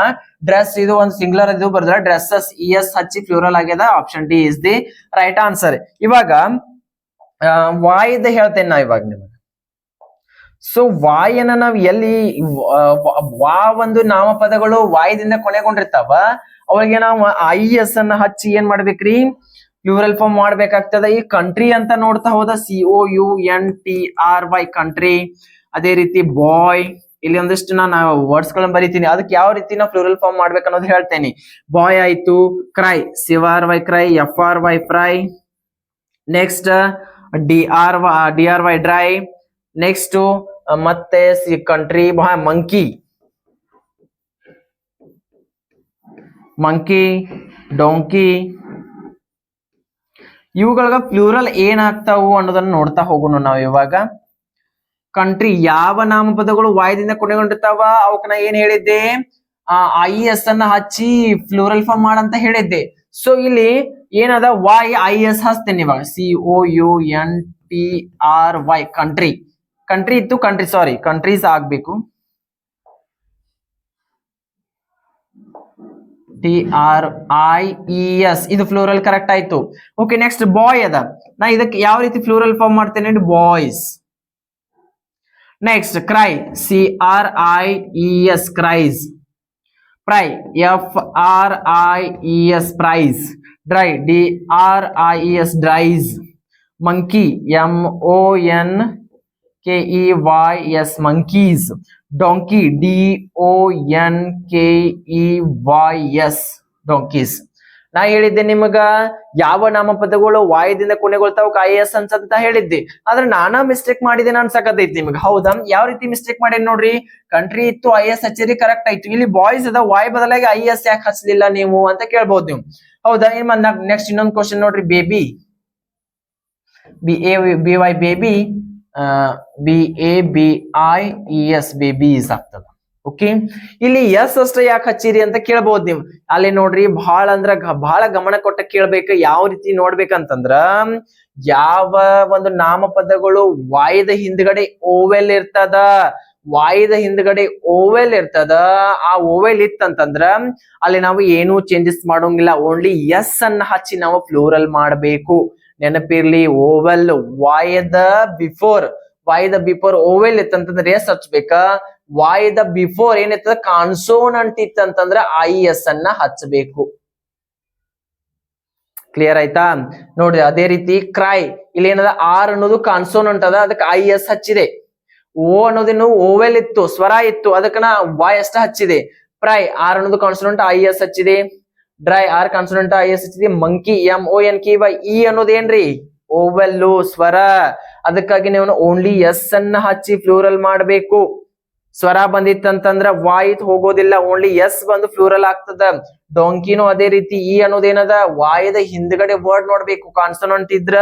ಡ್ರೆಸ್ ಇದು ಒಂದು ಸಿಂಗ್ಯುಲರ್ ಇದು ಬರ್ದ್ರ ಡ್ರೆಸ್ಸಸ್ ES ಹಚ್ಚಿ ಪ್ಲೂರಲ್ ಆಗ್ಯದ. Option D is the right answer. ಇವಾಗ ವಾಯ್ದ ಹೇಳ್ತೇನೆ ನಾ ಇವಾಗ ನಿಮಗೆ. ಸೊ ವಾಯನ್ನ ನಾವ್ ಎಲ್ಲಿ ಒಂದು ನಾಮಪದಗಳು ವಾಯದಿಂದ ಕೊನೆಗೊಂಡಿರ್ತಾವ ಅವಾಗ ನಾವು IS ಅನ್ನ ಹಚ್ಚಿ ಏನ್ ಮಾಡ್ಬೇಕ್ರಿ, ಪ್ಲೂರಲ್ ಫಾರ್ಮ್ ಮಾಡ್ಬೇಕಾಗ್ತದ. ಈ ಕಂಟ್ರಿ ಅಂತ ನೋಡ್ತಾ ಹೋದ COUNTRY ಕಂಟ್ರಿ. ಅದೇ ರೀತಿ ಬಾಯ್, ಇಲ್ಲಿ ಒಂದಿಷ್ಟು ನಾನು ವರ್ಡ್ಸ್ ಗಳನ್ನ ಬರೀತೀನಿ, ಅದಕ್ಕೆ ಯಾವ ರೀತಿ ನಾವು ಪ್ಲೂರಲ್ ಫಾರ್ಮ್ ಮಾಡ್ಬೇಕು ಅನ್ನೋದು ಹೇಳ್ತೇನೆ. ಬಾಯ್ ಆಯ್ತು. CRY, CRY CRY, FRY fry. Next DRY dry. Next ಮತ್ತೆ ಕಂಟ್ರಿ ಮಂಕಿ, ಡೊಂಕಿ. ಇವುಗಳ ಪ್ಲೂರಲ್ ಏನಾಗ್ತಾವು ಅನ್ನೋದನ್ನ ನೋಡ್ತಾ ಹೋಗೋಣ ನಾವು ಇವಾಗ. ಕಂಟ್ರಿ ಯಾವ ನಾಮಪದಗಳು ವಾಯದಿಂದ ಕೊನೆಗೊಂಡಿರ್ತಾವ ಅವಕ್ ನಾ ಏನ್ ಹೇಳಿದ್ದೆ, IS ಅನ್ನ ಹಚ್ಚಿ ಪ್ಲೂರಲ್ ಫಾರ್ಮ್ ಮಾಡಂತ ಹೇಳಿದ್ದೆ. ಸೊ ಇಲ್ಲಿ ಏನದ IS ಹಚ್ತೇನೆ ಇವಾಗ. COUNTRY ಕಂಟ್ರಿ ಇತ್ತು, ಕಂಟ್ರೀಸ್ ಆಗ್ಬೇಕು. TRIES ಇದು ಫ್ಲೂರಲ್ ಕರೆಕ್ಟ್ ಆಯ್ತು. ಓಕೆ, ನೆಕ್ಸ್ಟ್ ಬಾಯ್ ಅದ. ನಾ ಇದಕ್ಕೆ ಯಾವ ರೀತಿ ಫ್ಲೂರಲ್ ಫಾರ್ಮ್ ಮಾಡ್ತೇನೆ, boys. Next cry, CRIES cries. Fry, FRIES fries. Dry, DRIES dries. Monkey, MONKEYS. KEYS monkeys. Donkey DONKEYS donkeys. ನಾ ಹೇಳಿದ್ದೆ ನಿಮಗ ಯಾವ ನಾಮಪದಗಳು ವಾಯದಿಂದ ಕೊನೆಗೊಳ್ತಾವ IS ಅಂತ ಹೇಳಿದ್ದೆ, ಆದ್ರೆ ನಾನಾ ಮಿಸ್ಟೇಕ್ ಮಾಡಿದ್ದೇನೆ ಅನ್ಸಕತೈತಿ ನಿಮ್ಗೆ. ಹೌದಾ? ಯಾವ ರೀತಿ ಮಿಸ್ಟೇಕ್ ಮಾಡೇನ್ ನೋಡ್ರಿ. ಕಂಟ್ರಿ ಇತ್ತು IS ಹಚ್ಚಿರಿ, ಕರೆಕ್ಟ್ ಆಯ್ತು. ಇಲ್ಲಿ ಬಾಯ್ಸ್ ಅದ, ವಾಯ್ ಬದಲಾಗಿ IS ಯಾಕೆ ಹಚ್ಲಿಲ್ಲ ನೀವು ಅಂತ ಕೇಳ್ಬಹುದು ನೀವು. ಹೌದಾ? ನೆಕ್ಸ್ಟ್ ಇನ್ನೊಂದು ಕ್ವಶನ್ ನೋಡ್ರಿ. Baby BABY baby, BABIES babies ಆಗ್ತದ. ಓಕೆ, ಇಲ್ಲಿ ಎಸ್ ಅಷ್ಟ ಯಾಕೆ ಹಚ್ಚಿರಿ ಅಂತ ಕೇಳ್ಬಹುದು ನೀವು. ಅಲ್ಲಿ ನೋಡ್ರಿ, ಬಹಳ ಅಂದ್ರ ಬಹಳ ಗಮನ ಕೊಟ್ಟ ಕೇಳ್ಬೇಕು. ಯಾವ ರೀತಿ ನೋಡ್ಬೇಕಂತಂದ್ರ, ಯಾವ ಒಂದು ನಾಮಪದಗಳು ವಾಯ್ದ ಹಿಂದ್ಗಡೆ ಓವೆಲ್ ಇರ್ತದ, ವಾಯ್ದ ಹಿಂದ್ಗಡೆ ಓವೆಲ್ ಇರ್ತದ, ಆ ಓವೆಲ್ ಇತ್ತಂತಂದ್ರ ಅಲ್ಲಿ ನಾವು ಏನು ಚೇಂಜಸ್ ಮಾಡೋಂಗಿಲ್ಲ. ಓನ್ಲಿ ಎಸ್ ಅನ್ನ ಹಚ್ಚಿ ನಾವು ಫ್ಲೂರಲ್ ಮಾಡ್ಬೇಕು. ನೆನಪಿರ್ಲಿ, ಓವೆಲ್ ವಾಯ್ದ ಬಿಫೋರ್ ಓವೆಲ್ ಇತ್ತಂತಂದ್ರೆ ಎಸ್ ಹಚ್ಬೇಕಾ. ವಾಯ್ದ ಬಿಫೋರ್ ಏನಿರ್ತದ ಕಾನ್ಸೋನಂಟ್ ಇತ್ತಂತಂದ್ರೆ IS ಅನ್ನ ಹಚ್ಚಬೇಕು. ಕ್ಲಿಯರ್ ಆಯ್ತಾ? ನೋಡ್ರಿ, ಅದೇ ರೀತಿ ಕ್ರೈ, ಇಲ್ಲಿ ಏನದ ಆರ್ ಅನ್ನೋದು ಕಾನ್ಸೋನಂಟ್ ಅದ, ಅದಕ್ಕೆ IS ಹಚ್ಚಿದೆ. ಓ ಅನ್ನೋದೇನು ಓವೆಲ್ ಇತ್ತು, ಸ್ವರ ಇತ್ತು, ಅದಕ್ಕೆ ನಾ ವಾಯ್ ಅಷ್ಟ ಹಚ್ಚಿದೆ. ಪ್ರೈ, ಆರ್ ಅನ್ನೋದು ಕಾನ್ಸೋನಂಟ್, IS ಹಚ್ಚಿದೆ. ಡ್ರೈ, ಆರ್ ಕಾನ್ಸೋನಂಟ್, IS ಹಚ್ಚಿದೆ. ಮಂಕಿ, MONKY, ಇ ಅನ್ನೋದೇನ್ರಿ ಓವೆಲ್ಲು, ಸ್ವರ, ಅದಕ್ಕಾಗಿ ನೀವು ಓನ್ಲಿ ಎಸ್ ಅನ್ನ ಹಚ್ಚಿ ಫ್ಲೂರಲ್ ಮಾಡ್ಬೇಕು. ಸ್ವರ ಬಂದಿತ್ತಂತಂದ್ರ ವಾಯ್ತ್ ಹೋಗೋದಿಲ್ಲ, ಓನ್ಲಿ ಎಸ್ ಬಂದು ಫ್ಲೂರಲ್ ಆಗ್ತದ. ಡೊಂಕಿನೂ ಅದೇ ರೀತಿ. ಇ ಅನ್ನೋದೇನದ ವಾಯದ ಹಿಂದ್ಗಡೆ ವರ್ಡ್ ನೋಡ್ಬೇಕು. ಕಾನ್ಸೋನಂಟ್ ಇದ್ರ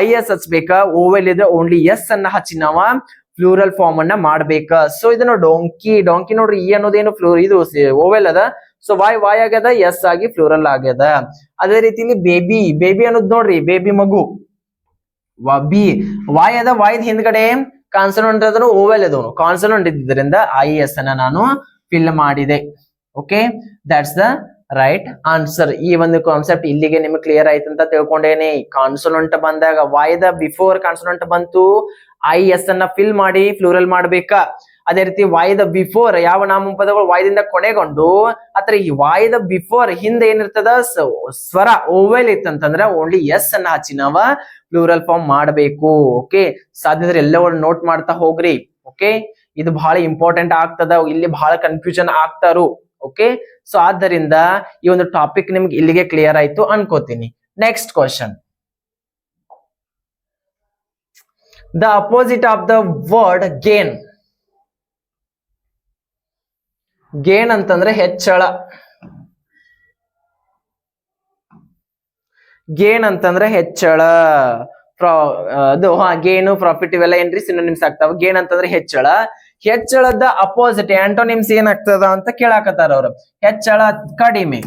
IS ಹಚ್ಬೇಕ, ಓವೆಲ್ ಇದ್ರ ಓನ್ಲಿ ಎಸ್ ಅನ್ನ ಹಚ್ಚಿ ನಾವ ಫ್ಲೂರಲ್ ಫಾರ್ಮ್ ಅನ್ನ ಮಾಡ್ಬೇಕ. ಸೊ ಇದನ್ನ ಡೊಂಕಿ ನೋಡ್ರಿ, ಇ ಅನ್ನೋದೇನು ಇದು ಓವೆಲ್ ಅದ, ಸೊ ವಾಯ್ ಆಗ್ಯದ, ಎಸ್ ಆಗಿ ಫ್ಲೂರಲ್ ಆಗ್ಯದ. ಅದೇ ರೀತಿ ಇಲ್ಲಿ ಬೇಬಿ ಅನ್ನೋದು ನೋಡ್ರಿ, ಬೇಬಿ ಮಗು. ವಾಯ್ ಅದ, ವಾಯ್ದ ಹಿಂದ್ಗಡೆ ಕಾನ್ಸೋನಂಟ್ ಅದನ್ನು ಓವೆಲ್ ಅದವನು ಕಾನ್ಸೋನಂಟ್ ಇದ್ದಿದ್ದರಿಂದ IS ಅನ್ನ ನಾನು ಫಿಲ್ ಮಾಡಿದೆ. Okay, that's the right answer. ಈ ಒಂದು ಕಾನ್ಸೆಪ್ಟ್ ಇಲ್ಲಿಗೆ ನಿಮ್ಗೆ ಕ್ಲಿಯರ್ ಆಯ್ತು ಅಂತ ತಿಳ್ಕೊಂಡೇನೆ. ಕಾನ್ಸೋನಂಟ್ ಬಂದಾಗ ವಾಯ್ದ ಬಿಫೋರ್ ಕಾನ್ಸೋನಂಟ್ ಬಂತು, IS ಅನ್ನ ಫಿಲ್ ಮಾಡಿ ಫ್ಲೂರಲ್ ಮಾಡ್ಬೇಕಾ. ಅದೇ ರೀತಿ ವಾಯ್ದ ಬಿಫೋರ್ ಯಾವ ನಾಮಪದಗಳು ವಾಯ್ದಿಂದ ಕೊನೆಗೊಂಡು ಅಥವಾ ಈ ವಾಯ್ದ ಬಿಫೋರ್ ಹಿಂದೆ ಏನಿರ್ತದ ಸ್ವರ ಓವೆಲ್ ಇತ್ತಂತಂದ್ರೆ ಓನ್ಲಿ ಎಸ್ ಅನ್ನ ಹಚ್ಚಿ ನಾವ ಪ್ಲೂರಲ್ ಫಾರ್ಮ್ ಮಾಡಬೇಕು. ಓಕೆ, ಸಾಧ್ಯದ್ರೆ ಎಲ್ಲವನ್ನು ನೋಟ್ ಮಾಡ್ತಾ ಹೋಗ್ರಿ. ಓಕೆ, ಇದು ಬಹಳ ಇಂಪಾರ್ಟೆಂಟ್ ಆಗ್ತದ, ಇಲ್ಲಿ ಬಹಳ ಕನ್ಫ್ಯೂಷನ್ ಆಗ್ತಾರು. ಓಕೆ, ಸೊ ಆದ್ದರಿಂದ ಈ ಒಂದು ಟಾಪಿಕ್ ನಿಮ್ಗೆ ಇಲ್ಲಿಗೆ ಕ್ಲಿಯರ್ ಆಯ್ತು ಅನ್ಕೋತೀನಿ. Next question, the opposite of the word gain. Gain ಅಂತಂದ್ರೆ ಹೆಚ್ಚಳ. ಗೇನ್ ಅಂತಂದ್ರೆ ಹೆಚ್ಚಳ. ಅದು ಗೇನು, ಪ್ರಾಫಿಟ್ ಇವೆಲ್ಲ ಏನ್ರಿ ಸಿನೋನಿಮ್ಸ್ ಆಗ್ತಾವ. ಗೇನ್ ಅಂತಂದ್ರೆ ಹೆಚ್ಚಳ. ಹೆಚ್ಚಳದ ಅಪೋಸಿಟ್ ಆಂಟೋನಿಮ್ಸ್ ಏನಾಗ್ತದ ಅಂತ ಕೇಳಾಕತ್ತಾರ ಅವ್ರು. ಹೆಚ್ಚಳ ಕಡಿಮೆ,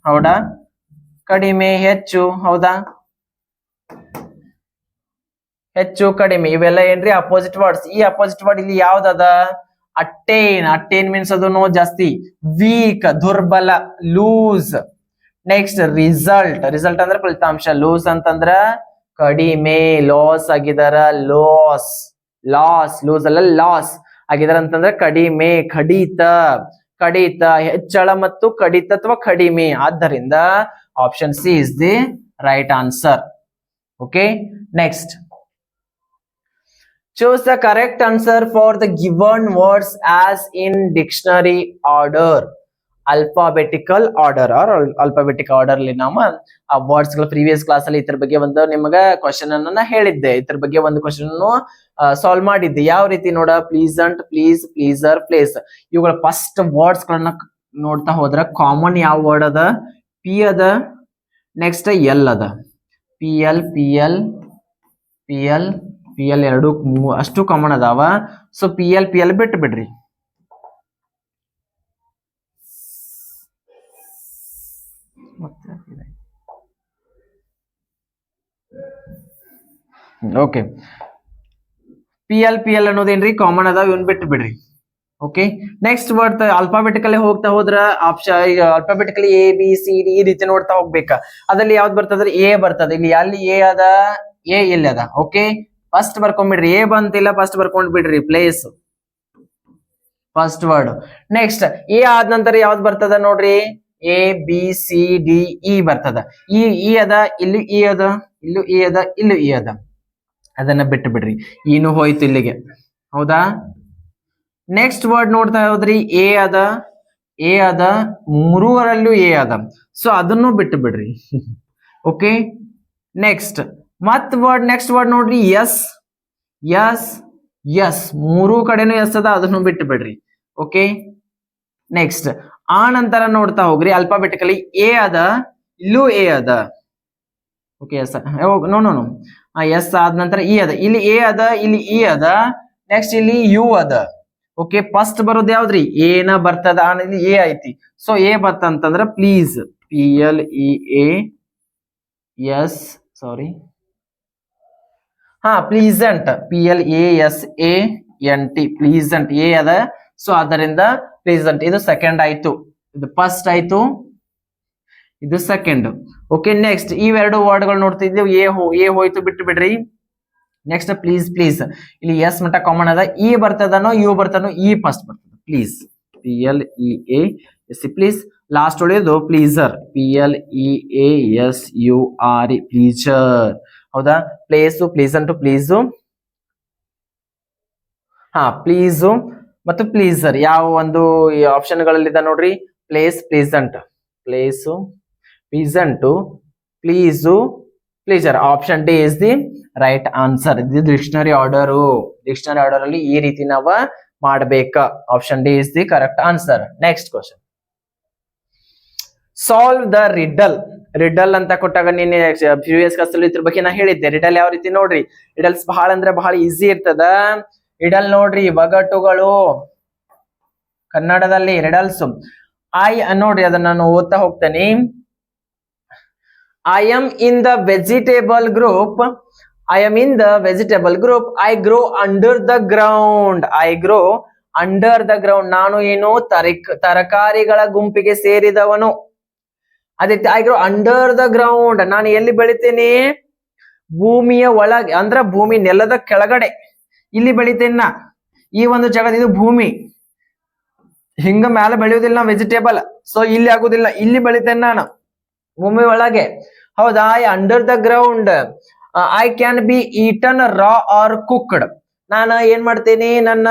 ಹೌದಾ? ಕಡಿಮೆ, ಹೆಚ್ಚು, ಹೌದಾ? ಹೆಚ್ಚು, ಕಡಿಮೆ ಇವೆಲ್ಲ ಏನ್ರಿ ಅಪೋಸಿಟ್ ವರ್ಡ್ಸ್. ಈ ಅಪೋಸಿಟ್ ವರ್ಡ್ ಇಲ್ಲಿ ಯಾವ್ದದ? ಅಟ್ಟೇನ್ ಮೀನ್ಸ್ ಅದನ್ನು ಜಾಸ್ತಿ. ವೀಕ್, ದುರ್ಬಲ, ಲೂಸ್. ನೆಕ್ಸ್ಟ್ ರಿಸಲ್ಟ್ ಅಂದ್ರೆ ಫಲಿತಾಂಶ. ಲೂಸ್ ಅಂತಂದ್ರ ಕಡಿಮೆ, ಲಾಸ್ ಆಗಿದಾರ, ಲೂಸ್ ಅಲ್ಲ ಲಾಸ್ ಆಗಿದಾರ ಅಂತಂದ್ರೆ ಕಡಿಮೆ, ಕಡಿತ, ಹೆಚ್ಚಳ ಮತ್ತು ಕಡಿತ ಅಥವಾ ಕಡಿಮೆ. ಆದ್ದರಿಂದ option C is the right answer. Okay, next, choose the correct answer for the given words as in dictionary order. Alphabetical order or alphabetic order ಅಲ್ಲಿ ನಾವು ಆ ವರ್ಡ್ಸ್ ಗಳ ಪ್ರೀವಿಯಸ್ ಕ್ಲಾಸ್ ಅಲ್ಲಿ ಇದ್ರ ಬಗ್ಗೆ ಒಂದು ನಿಮಗೆ ಕ್ವಶನ್ ಅನ್ನ ಹೇಳಿದ್ದೆ. ಇದ್ರ ಬಗ್ಗೆ ಒಂದು ಕ್ವಶನ್ ಸಾಲ್ವ್ ಮಾಡಿದ್ದೆ. ಯಾವ ರೀತಿ ನೋಡ, ಪ್ಲೀಸಂಟ್, ಪ್ಲೀಸ್, ಪ್ಲೀಸರ್, ಪ್ಲೇಸ್. ಇವುಗಳ ಫಸ್ಟ್ ವರ್ಡ್ಸ್ ಗಳನ್ನ ನೋಡ್ತಾ ಹೋದ್ರ ಕಾಮನ್ ಯಾವ ವರ್ಡ್ ಅದ? ಪಿ ಅದ, ನೆಕ್ಸ್ಟ್ ಎಲ್ ಅದ. ಪಿ ಎಲ್ ಎರಡು ಅಷ್ಟು ಕಾಮನ್ ಅದಾವ. ಸೊ ಪಿ ಎಲ್ ಬಿಟ್ಟು ಬಿಡ್ರಿ. ಓಕೆ, ಪಿ ಎಲ್ ಅನ್ನೋದೇನ್ರಿ ಕಾಮನ್ ಅದಾವ, ಇವನ್ ಬಿಟ್ಟು ಬಿಡ್ರಿ. ಓಕೆ, ನೆಕ್ಸ್ಟ್ ವರ್ಡ್ ಆಲ್ಫಾಬೆಟಿಕಲಿ ಹೋಗ್ತಾ ಹೋದ್ರ ಆಲ್ಫಾಬೆಟಿಕಲಿ ABCD ಈ ರೀತಿ ನೋಡ್ತಾ ಹೋಗ್ಬೇಕಾ. ಅದ್ರಲ್ಲಿ ಯಾವ್ದು ಬರ್ತದ್ರಿ? ಎ ಬರ್ತದ. ಇಲ್ಲಿ ಅಲ್ಲಿ ಎ ಅದ, ಎ ಇಲ್ಲಿ ಅದ. ಓಕೆ, ಫಸ್ಟ್ ಬರ್ಕೊಂಡ್ಬಿಡ್ರಿ. ಎ ಬಂತಿಲ್ಲ, ಫಸ್ಟ್ ಬರ್ಕೊಂಡ್ ಬಿಡ್ರಿ place, first word. Next A ಆದ ನಂತರ ಯಾವ್ದು ಬರ್ತದ ನೋಡ್ರಿ? ABCDE ಬರ್ತದ. ಇ ಅದ, ಇಲ್ಲೂ ಇ ಅದ, ಇಲ್ಲೂ ಇ ಅದ, ಇಲ್ಲೂ ಇ ಅದ. ಅದನ್ನ ಬಿಟ್ಟು ಬಿಡ್ರಿ, ಏನು ಹೋಯ್ತು ಇಲ್ಲಿಗೆ. ಹೌದಾ, ನೆಕ್ಸ್ಟ್ ವರ್ಡ್ ನೋಡ್ತಾ ಹೋದ್ರಿ, ಎ ಅದ, ಎ ಅದ, ಮೂರುವರಲ್ಲೂ ಎ ಅದ, ಸೊ ಅದನ್ನು ಬಿಟ್ಟು ಬಿಡ್ರಿ. ಓಕೆ, ನೆಕ್ಸ್ಟ್ ಮತ್ ವರ್ಡ್, ನೆಕ್ಸ್ಟ್ ವರ್ಡ್ ನೋಡ್ರಿ, ಎಸ್ ಎಸ್ ಎಸ್, ಮೂರು ಕಡೆನೂ ಎಸ್ ಅದ, ಅದನ್ನು ಬಿಟ್ಟು ಬಿಡ್ರಿ. ಓಕೆ, ನೆಕ್ಸ್ಟ್ ಆ ನಂತರ ನೋಡ್ತಾ ಹೋಗ್ರಿ, ಅಲ್ಫಾಬೆಟಿಕಲಿ ಎ ಅದ, ಇಲ್ಲೂ ಎ ಅದ. Okay, S no no no, S ಆದ ನಂತರ ಇ ಅದ, ಇಲ್ಲಿ ಎ ಅದ, ಇಲ್ಲಿ ಇ ಅದ, ನೆಕ್ಸ್ಟ್ ಇಲ್ಲಿ ಯು ಅದ. ಓಕೆ, ಫಸ್ಟ್ ಬರೋದು ಯಾವ್ದ್ರಿ, ಏನ ಬರ್ತದ, ಇಲ್ಲಿ ಎ ಐತಿ, ಸೊ ಎ ಬರ್ತಂತಂದ್ರ please, PLEAS, sorry, pleasant, PLASANT, pleasant A ಅದ, ಸೊ ಅದರಿಂದ ಪ್ಲೀಸೆಂಟ್. ಇದು ಸೆಕೆಂಡ್ ಆಯ್ತು, ಇದು ಫಸ್ಟ್ ಆಯ್ತು, ಇದು ಸೆಕೆಂಡ್. ಓಕೆ, ನೆಕ್ಸ್ಟ್ ಇವೆರಡು ವರ್ಡ್ಗಳು ನೋಡ್ತಿದ್ದೀವಿ, ಎ ಹೋಯ್ತು, ಬಿಟ್ಟು ಬಿಡ್ರಿ. ನೆಕ್ಸ್ಟ್ ಪ್ಲೀಸ್, ಪ್ಲೀಸ್ ಇಲ್ಲಿ ಎಸ್ ಮಟ್ಟ ಕಾಮನ್ ಅದ, ಇ ಬರ್ತದನೋ ಯು ಬರ್ತನೋ, ಇ ಫಸ್ಟ್ ಬರ್ತದ, ಪ್ಲೀಸ್, PLEAS, ಪ್ಲೀಸ್. ಲಾಸ್ಟ್ ಉಳಿಯೋದು ಪ್ಲೀಸರ್, PLEASURE, ಪ್ಲೀಸರ್. ಹೌದಾ, ಪ್ಲೇಸು, ಪ್ಲೀಸಂಟು, ಪ್ಲೀಸು, ಪ್ಲೀಸು ಮತ್ತು ಪ್ಲೀಸರ್ ಯಾವ ಒಂದು ಆಪ್ಷನ್ಗಳಲ್ಲಿದೆ ನೋಡ್ರಿ, place, pleasant, place, pleasant, please, pleasure. Option D is the right answer. ಇದು ಡಿಕ್ಷನರಿ ಆರ್ಡರು, ಡಿಕ್ಷನರಿ ಆರ್ಡರ್ ಅಲ್ಲಿ ಈ ರೀತಿ ನಾವ ಮಾಡ್ಬೇಕ. Option D is the correct answer. Next question, solve the Riddle. Riddle ಅಂತ ಕೊಟ್ಟಾಗ ನೀನು ಪ್ರಿವಿಯಸ್ ಕ್ಲಾಸ್ ಇದ್ರ ಬಗ್ಗೆ ನಾ ಹೇಳಿದ್ದೆ. ರಿಡಲ್ ಯಾವ ರೀತಿ ನೋಡ್ರಿ, ರಿಡಲ್ಸ್ ಬಹಳ ಅಂದ್ರೆ ಬಹಳ ಈಸಿ ಇರ್ತದ. ರಿಡಲ್ ನೋಡ್ರಿ, ಒಗಟುಗಳು ಕನ್ನಡದಲ್ಲಿ ರಿಡಲ್ಸ್. ನೋಡ್ರಿ, ಅದನ್ನ ನಾನು ಓದ್ತಾ ಹೋಗ್ತೇನೆ. I am in the vegetable group. I am in the vegetable group. I grow under the ground. I grow under the ground. ನಾನು ಏನು ತರಕಾರಿಗಳ ಗುಂಪಿಗೆ ಸೇರಿದವನು. ಅದೇ I grow under the ground. ನಾನು ಎಲ್ಲಿ ಬೆಳಿತೇನೆ, ಭೂಮಿಯ ಒಳಗೆ, ಅಂದ್ರ ಭೂಮಿ ನೆಲದ ಕೆಳಗಡೆ ಇಲ್ಲಿ ಬೆಳಿತೇನೆ ನಾ. ಈ ಒಂದು ಜಗತ್ ಇದು ಭೂಮಿ, ಹಿಂಗ ಮೇಲೆ ಬೆಳೆಯುವುದಿಲ್ಲ ವೆಜಿಟೇಬಲ್, ಸೊ ಇಲ್ಲಿ ಆಗುದಿಲ್ಲ, ಇಲ್ಲಿ ಬೆಳಿತೇನೆ ನಾನು ಭೂಮಿ ಒಳಗೆ. ಹೌದಾ, I under the ground. I can be eaten raw or cooked. ನಾನು ಏನ್ ಮಾಡ್ತೇನೆ, ನನ್ನ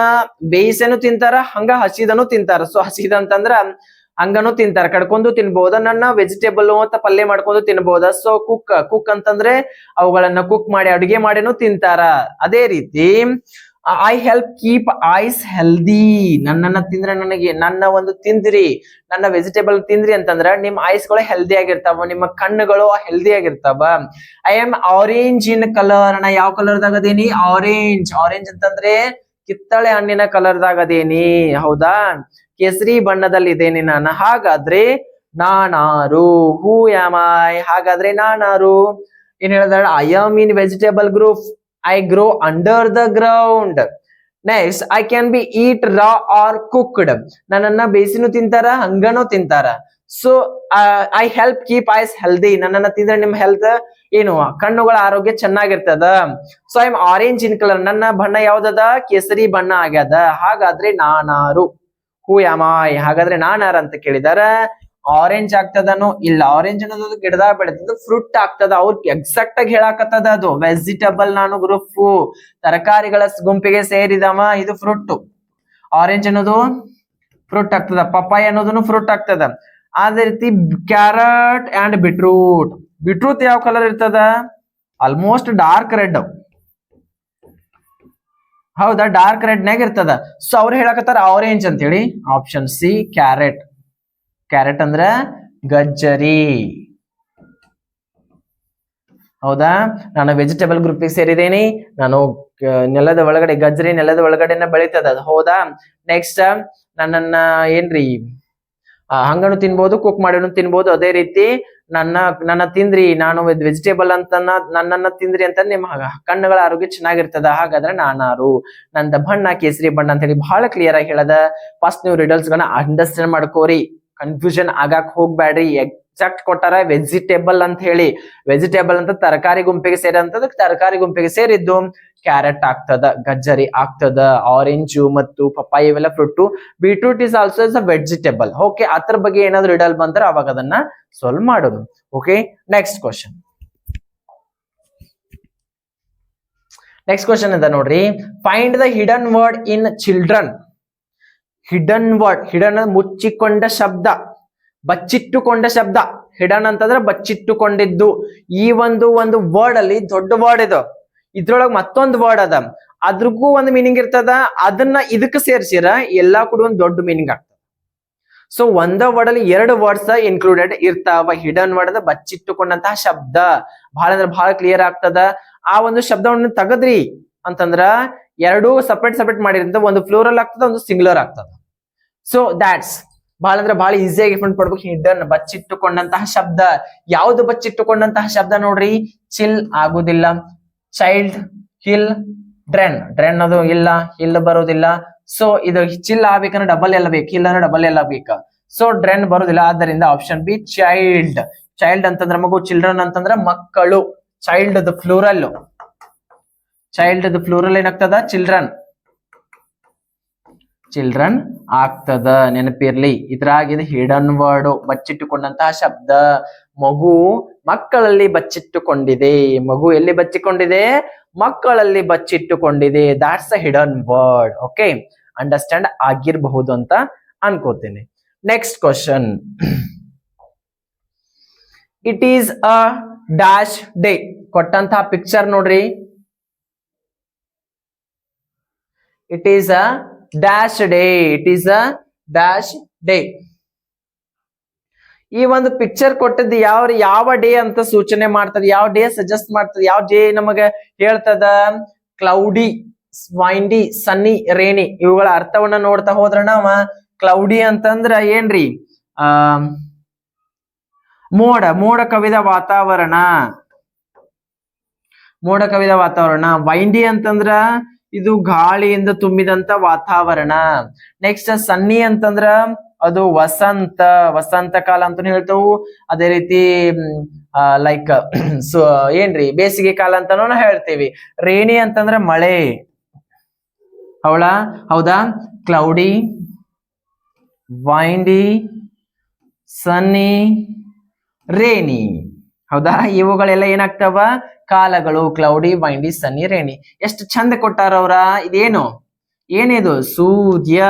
ಬೇಯಿಸನು ತಿಂತಾರ, ಹಂಗ ಹಸಿದನು ತಿಂತಾರ. ಸೊ ಹಸಿದ ಅಂತಂದ್ರ ಹಂಗನು ತಿಂತಾರ, ಕಡ್ಕೊಂಡು ತಿನ್ಬೋದ, ನನ್ನ ವೆಜಿಟೇಬಲ್ ಅಂತ ಪಲ್ಯ ಮಾಡ್ಕೊಂಡು ತಿನ್ಬೋದ. ಸೊ ಕುಕ್ ಅಂತಂದ್ರೆ ಅವುಗಳನ್ನ ಕುಕ್ ಮಾಡಿ ಅಡುಗೆ ಮಾಡಿನೂ ತಿಂತಾರ. ಅದೇ ರೀತಿ I help keep eyes healthy. ನನ್ನನ್ನ ತಿಂದ್ರೆ, ನನಗೆ ನನ್ನ ಒಂದು ತಿಂದ್ರಿ, ನನ್ನ ವೆಜಿಟೇಬಲ್ ತಿಂದ್ರಿ ಅಂತಂದ್ರ ನಿಮ್ ಐಸ್ಗಳು ಹೆಲ್ದಿ ಆಗಿರ್ತಾವ, ನಿಮ್ಮ ಕಣ್ಣುಗಳು ಹೆಲ್ದಿ ಆಗಿರ್ತಾವ. I am orange in colour. ನಾ ಯಾವ ಕಲರ್ದಾಗ ಅದೇನಿ, ಆರೆಂಜ್. ಆರೆಂಜ್ ಅಂತಂದ್ರೆ ಕಿತ್ತಳೆ ಹಣ್ಣಿನ ಕಲರ್ದಾಗ ಅದೇನಿ. ಹೌದಾ, ಕೇಸರಿ ಬಣ್ಣದಲ್ಲಿ ಇದೇನಿ ನಾನು. ಹಾಗಾದ್ರೆ ನಾನಾರು, ಹೂ ಆಮ್ ಐ, ಹಾಗಾದ್ರೆ ನಾನಾರು ಏನ್ ಹೇಳಿದಾಳೆ, I am in vegetable group, I grow under the ground. Next, I can be eat raw or cooked. ನನ್ನನ್ನ ಬೇಯಿಸಿನೂ ತಿಂತಾರ, ಹಂಗನೂ ತಿಂತಾರ. So I help keep eyes healthy. ನನ್ನನ್ನ ತಿಂದ್ರೆ ನಿಮ್ ಹೆಲ್ತ್ ಏನು, ಕಣ್ಣುಗಳ ಆರೋಗ್ಯ ಚೆನ್ನಾಗಿರ್ತದ. So I am orange in colour. ನನ್ನ ಬಣ್ಣ ಯಾವ್ದದ, ಕೇಸರಿ ಬಣ್ಣ ಆಗ್ಯದ. ಹಾಗಾದ್ರೆ ನಾನಾರು, ಹೂ ಆಮ್ ಐ, ಹಾಗಾದ್ರೆ ನಾನಾರ ಅಂತ ಕೇಳಿದಾರ. ಆರೆಂಜ್ ಆಗ್ತದನೋ ಇಲ್ಲ, ಆರೆಂಜ್ ಅನ್ನೋದು ಗಿಡದಾಗ ಬೆಳೆದ ಫ್ರೂಟ್ ಆಗ್ತದ. ಅವ್ರ ಎಕ್ಸಾಕ್ಟ್ ಆಗಿ ಹೇಳಾಕತ್ತದ, ಅದು ವೆಜಿಟಬಲ್ ನಾನು ಗ್ರೂಪ್, ತರಕಾರಿಗಳ ಗುಂಪಿಗೆ ಸೇರಿದವ, ಇದು ಫ್ರೂಟ್. ಆರೆಂಜ್ ಅನ್ನೋದು ಫ್ರೂಟ್ ಆಗ್ತದ, ಪಪ್ಪಾಯ ಅನ್ನೋದನ್ನು ಫ್ರೂಟ್ ಆಗ್ತದ. ಅದೇ ರೀತಿ ಕ್ಯಾರೆಟ್ ಅಂಡ್ ಬೀಟ್ರೂಟ್. ಬೀಟ್ರೂಟ್ ಯಾವ ಕಲರ್ ಇರ್ತದ, ಆಲ್ಮೋಸ್ಟ್ ಡಾರ್ಕ್ ರೆಡ್. ಹೌದಾ, ಡಾರ್ಕ್ ರೆಡ್ ನಾಗ ಇರ್ತದ. ಸೊ ಅವ್ರು ಹೇಳಕತ್ತಾರ ಆರೆಂಜ್ ಅಂತ ಹೇಳಿ. Option C carrot. ಕ್ಯಾರೆಟ್ ಅಂದ್ರ ಗಜ್ಜರಿ. ಹೌದಾ, ನಾನು ವೆಜಿಟೇಬಲ್ ಗ್ರೂಪ್ ಸೇರಿದೇನಿ. ನಾನು ನೆಲದ ಒಳಗಡೆ, ಗಜ್ಜರಿ ನೆಲದ ಒಳಗಡೆನ ಬೆಳಿತದ. ಹೌದಾ, ನೆಕ್ಸ್ಟ್ ನನ್ನನ್ನ ಏನ್ರಿ ಹಂಗನು ತಿನ್ಬೋದು, ಕುಕ್ ಮಾಡಿನೂ ತಿನ್ಬೋದು. ಅದೇ ರೀತಿ ನನ್ನ ತಿಂದ್ರಿ, ನಾನು ವೆಜಿಟೇಬಲ್ ಅಂತ ನನ್ನನ್ನ ತಿಂದ್ರಿ ಅಂತ ನಿಮ್ಮ ಕಣ್ಣುಗಳ ಆರೋಗ್ಯ ಚೆನ್ನಾಗಿರ್ತದ. ಹಾಗಾದ್ರೆ ನಾನಾರು, ನಂದ ಬಣ್ಣ ಕೇಸರಿ ಬಣ್ಣ ಅಂತ ಹೇಳಿ ಬಹಳ ಕ್ಲಿಯರ್ ಆಗಿ ಹೇಳದ. ಫಸ್ಟ್ ನೀವು ರಿಡಲ್ಸ್ ಗಳನ್ನ ಅಂಡರ್ಸ್ಟ್ಯಾಂಡ್ ಮಾಡ್ಕೋರಿ, ಕನ್ಫ್ಯೂಷನ್ ಆಗಾಕ್ ಹೋಗ್ಬೇಡ್ರಿ. ಎಕ್ಸಾಕ್ಟ್ ಕೊಟ್ಟಾರ ವೆಜಿಟೇಬಲ್ ಅಂತ ಹೇಳಿ. ವೆಜಿಟೇಬಲ್ ಅಂತ ತರಕಾರಿ ಗುಂಪಿಗೆ ಸೇರಿದಂತದ್ದು, ತರಕಾರಿ ಗುಂಪಿಗೆ ಸೇರಿದ್ದು ಕ್ಯಾರೆಟ್ ಆಗ್ತದ, ಗಜ್ಜರಿ ಆಗ್ತದ, ಆರೆಂಜು ಮತ್ತು ಪಪ್ಪಾಯ ಇವೆಲ್ಲ fruit. Beetroot is also is a vegetable. Okay, ಅದ್ರ ಬಗ್ಗೆ ಏನಾದ್ರು ರಿಡಲ್ ಬಂದ್ರೆ ಅವಾಗ ಅದನ್ನ ಸಾಲ್ವ್ ಮಾಡೋದು. Okay, next question. Next question ಅದ ನೋಡ್ರಿ, find the hidden word in children. Hidden word, hidden ಮುಚ್ಚಿಕೊಂಡ ಶಬ್ದ, ಬಚ್ಚಿಟ್ಟುಕೊಂಡ ಶಬ್ದ. ಹಿಡನ್ ಅಂತಂದ್ರೆ ಬಚ್ಚಿಟ್ಟುಕೊಂಡಿದ್ದು. ಈ ಒಂದು ವರ್ಡ್ ಅಲ್ಲಿ ದೊಡ್ಡ ವರ್ಡ್ ಇದು, ಇದ್ರೊಳಗೆ ಮತ್ತೊಂದು ವರ್ಡ್ ಅದ, ಅದ್ರಿಗೂ ಒಂದು ಮೀನಿಂಗ್ ಇರ್ತದ. ಅದನ್ನ ಇದಕ್ಕೆ ಸೇರ್ಸಿರ ಎಲ್ಲಾ ಕೂಡ ಒಂದು ದೊಡ್ಡ ಮೀನಿಂಗ್ ಆಗ್ತದೆ. ಸೊ ಒಂದ ವರ್ಡ್ ಅಲ್ಲಿ ಎರಡು ವರ್ಡ್ಸ್ ಇನ್ಕ್ಲೂಡೆಡ್ ಇರ್ತಾವ. ಹಿಡನ್ ವರ್ಡ್ ಅದ ಬಚ್ಚಿಟ್ಟುಕೊಂಡಂತಹ ಶಬ್ದ. ಬಹಳ ಅಂದ್ರೆ ಬಹಳ ಕ್ಲಿಯರ್ ಆಗ್ತದ. ಆ ಒಂದು ಶಬ್ದವನ್ನು ತೆಗದ್ರಿ ಅಂತಂದ್ರ ಎರಡು ಸಪರೇಟ್ ಮಾಡಿರಿಂದ ಒಂದು ಫ್ಲೋರಲ್ ಆಗ್ತದ, ಒಂದು ಸಿಂಗ್ಯುಲರ್ ಆಗ್ತದ. ಸೊ ದ್ಯಾಟ್ಸ್ ಬಹಳ ಅಂದ್ರೆ ಬಹಳ ಈಸಿಯಾಗಿ ಪಡ್ಬೇಕು. ಹಿಡನ್ ಬಚ್ಚಿಟ್ಟುಕೊಂಡಂತಹ ಶಬ್ದ. ಯಾವ್ದು ಬಚ್ಚಿಟ್ಟುಕೊಂಡಂತಹ ಶಬ್ದ ನೋಡ್ರಿ, ಚಿಲ್ ಆಗುದಿಲ್ಲ, ಚೈಲ್ಡ್, ಹಿಲ್, ಡ್ರೆನ್ ಅದು ಇಲ್ಲ, ಹಿಲ್ ಬರೋದಿಲ್ಲ. ಸೊ ಇದು ಚಿಲ್ ಆಗ್ಬೇಕಂದ್ರೆ ಡಬಲ್ ಎಲ್ಲ ಬೇಕು, ಹಿಲ್ ಅಂದ್ರೆ ಡಬಲ್ ಎಲ್ಲ ಬೇಕು. ಸೊ ಡ್ರೆನ್ ಬರೋದಿಲ್ಲ. ಆದ್ದರಿಂದ ಆಪ್ಷನ್ ಬಿ ಚೈಲ್ಡ್. ಚೈಲ್ಡ್ ಅಂತಂದ್ರೆ ಮಗು, ಚಿಲ್ಡ್ರನ್ ಅಂತಂದ್ರೆ ಮಕ್ಕಳು. ಚೈಲ್ಡ್ ಅದು ಫ್ಲೂರಲ್, ಚೈಲ್ಡ್ ಅದು ಫ್ಲೂರಲ್ ಏನಾಗ್ತದ, ಚಿಲ್ಡ್ರನ್ ಆಗ್ತದ. ನೆನಪಿರ್ಲಿ, ಇದ್ರಾಗಿದೆ ಹಿಡನ್ ವರ್ಡ್, ಬಚ್ಚಿಟ್ಟುಕೊಂಡಂತಹ ಶಬ್ದ. ಮಗು ಮಕ್ಕಳಲ್ಲಿ ಬಚ್ಚಿಟ್ಟುಕೊಂಡಿದೆ. ಮಗು ಎಲ್ಲಿ ಬಚ್ಚಿಕೊಂಡಿದೆ, ಮಕ್ಕಳಲ್ಲಿ ಬಚ್ಚಿಟ್ಟುಕೊಂಡಿದೆ. That's a hidden word. Okay, understand ಆಗಿರಬಹುದು ಅಂತ ಅನ್ಕೋತೀನಿ. Next question, it is a dash day. ಕೊಟ್ಟಂತಹ ಪಿಕ್ಚರ್ ನೋಡ್ರಿ, it is a dash day. It is a dash day. ಈ ಒಂದು ಪಿಕ್ಚರ್ ಕೊಟ್ಟದ್ದು ಯಾವ ಡೇ ಅಂತ ಸೂಚನೆ ಮಾಡ್ತದೆ, ಯಾವ ಡೇ ಸಜೆಸ್ಟ್ ಮಾಡ್ತದೆ, ಯಾವ ಡೇ ನಮಗೆ ಹೇಳ್ತದ. ಕ್ಲೌಡಿ, ವೈಂಡಿ, ಸನ್ನಿ, ರೇನಿ. ಇವುಗಳ ಅರ್ಥವನ್ನ ನೋಡ್ತಾ ಹೋದ್ರ ನಾವ ಕ್ಲೌಡಿ ಅಂತಂದ್ರ ಏನ್ರಿ, ಮೋಡ ಕವಿದ ವಾತಾವರಣ, ಮೋಡ ಕವಿದ ವಾತಾವರಣ. ವೈಂಡಿ ಅಂತಂದ್ರ ಇದು ಗಾಳಿಯಿಂದ ತುಂಬಿದಂತ ವಾತಾವರಣ. ನೆಕ್ಸ್ಟ್ ಸನ್ನಿ ಅಂತಂದ್ರ ಅದು ವಸಂತ ಕಾಲ ಅಂತಾನು ಹೇಳ್ತಾವು. ಅದೇ ರೀತಿ ಲೈಕ್ ಏನ್ರಿ ಬೇಸಿಗೆ ಕಾಲ ಅಂತಾನು ಹೇಳ್ತೀವಿ. ರೇನಿ ಅಂತಂದ್ರ ಮಳೆ. ಹೌದಾ, ಕ್ಲೌಡಿ, ವೈಂಡಿ, ಸನ್ನಿ, ರೇನಿ. ಹೌದಾ, ಇವುಗಳೆಲ್ಲ ಏನಾಗ್ತಾವ, ಕಾಲಗಳು. ಕ್ಲೌಡಿ, ವೈಂಡಿ, ಸನ್ನಿ, ರೇನಿ. ಎಷ್ಟು ಚಂದ ಕೊಟ್ಟಾರ ಅವ್ರ. ಇದೇನು, ಏನಿದು, ಸೂರ್ಯ,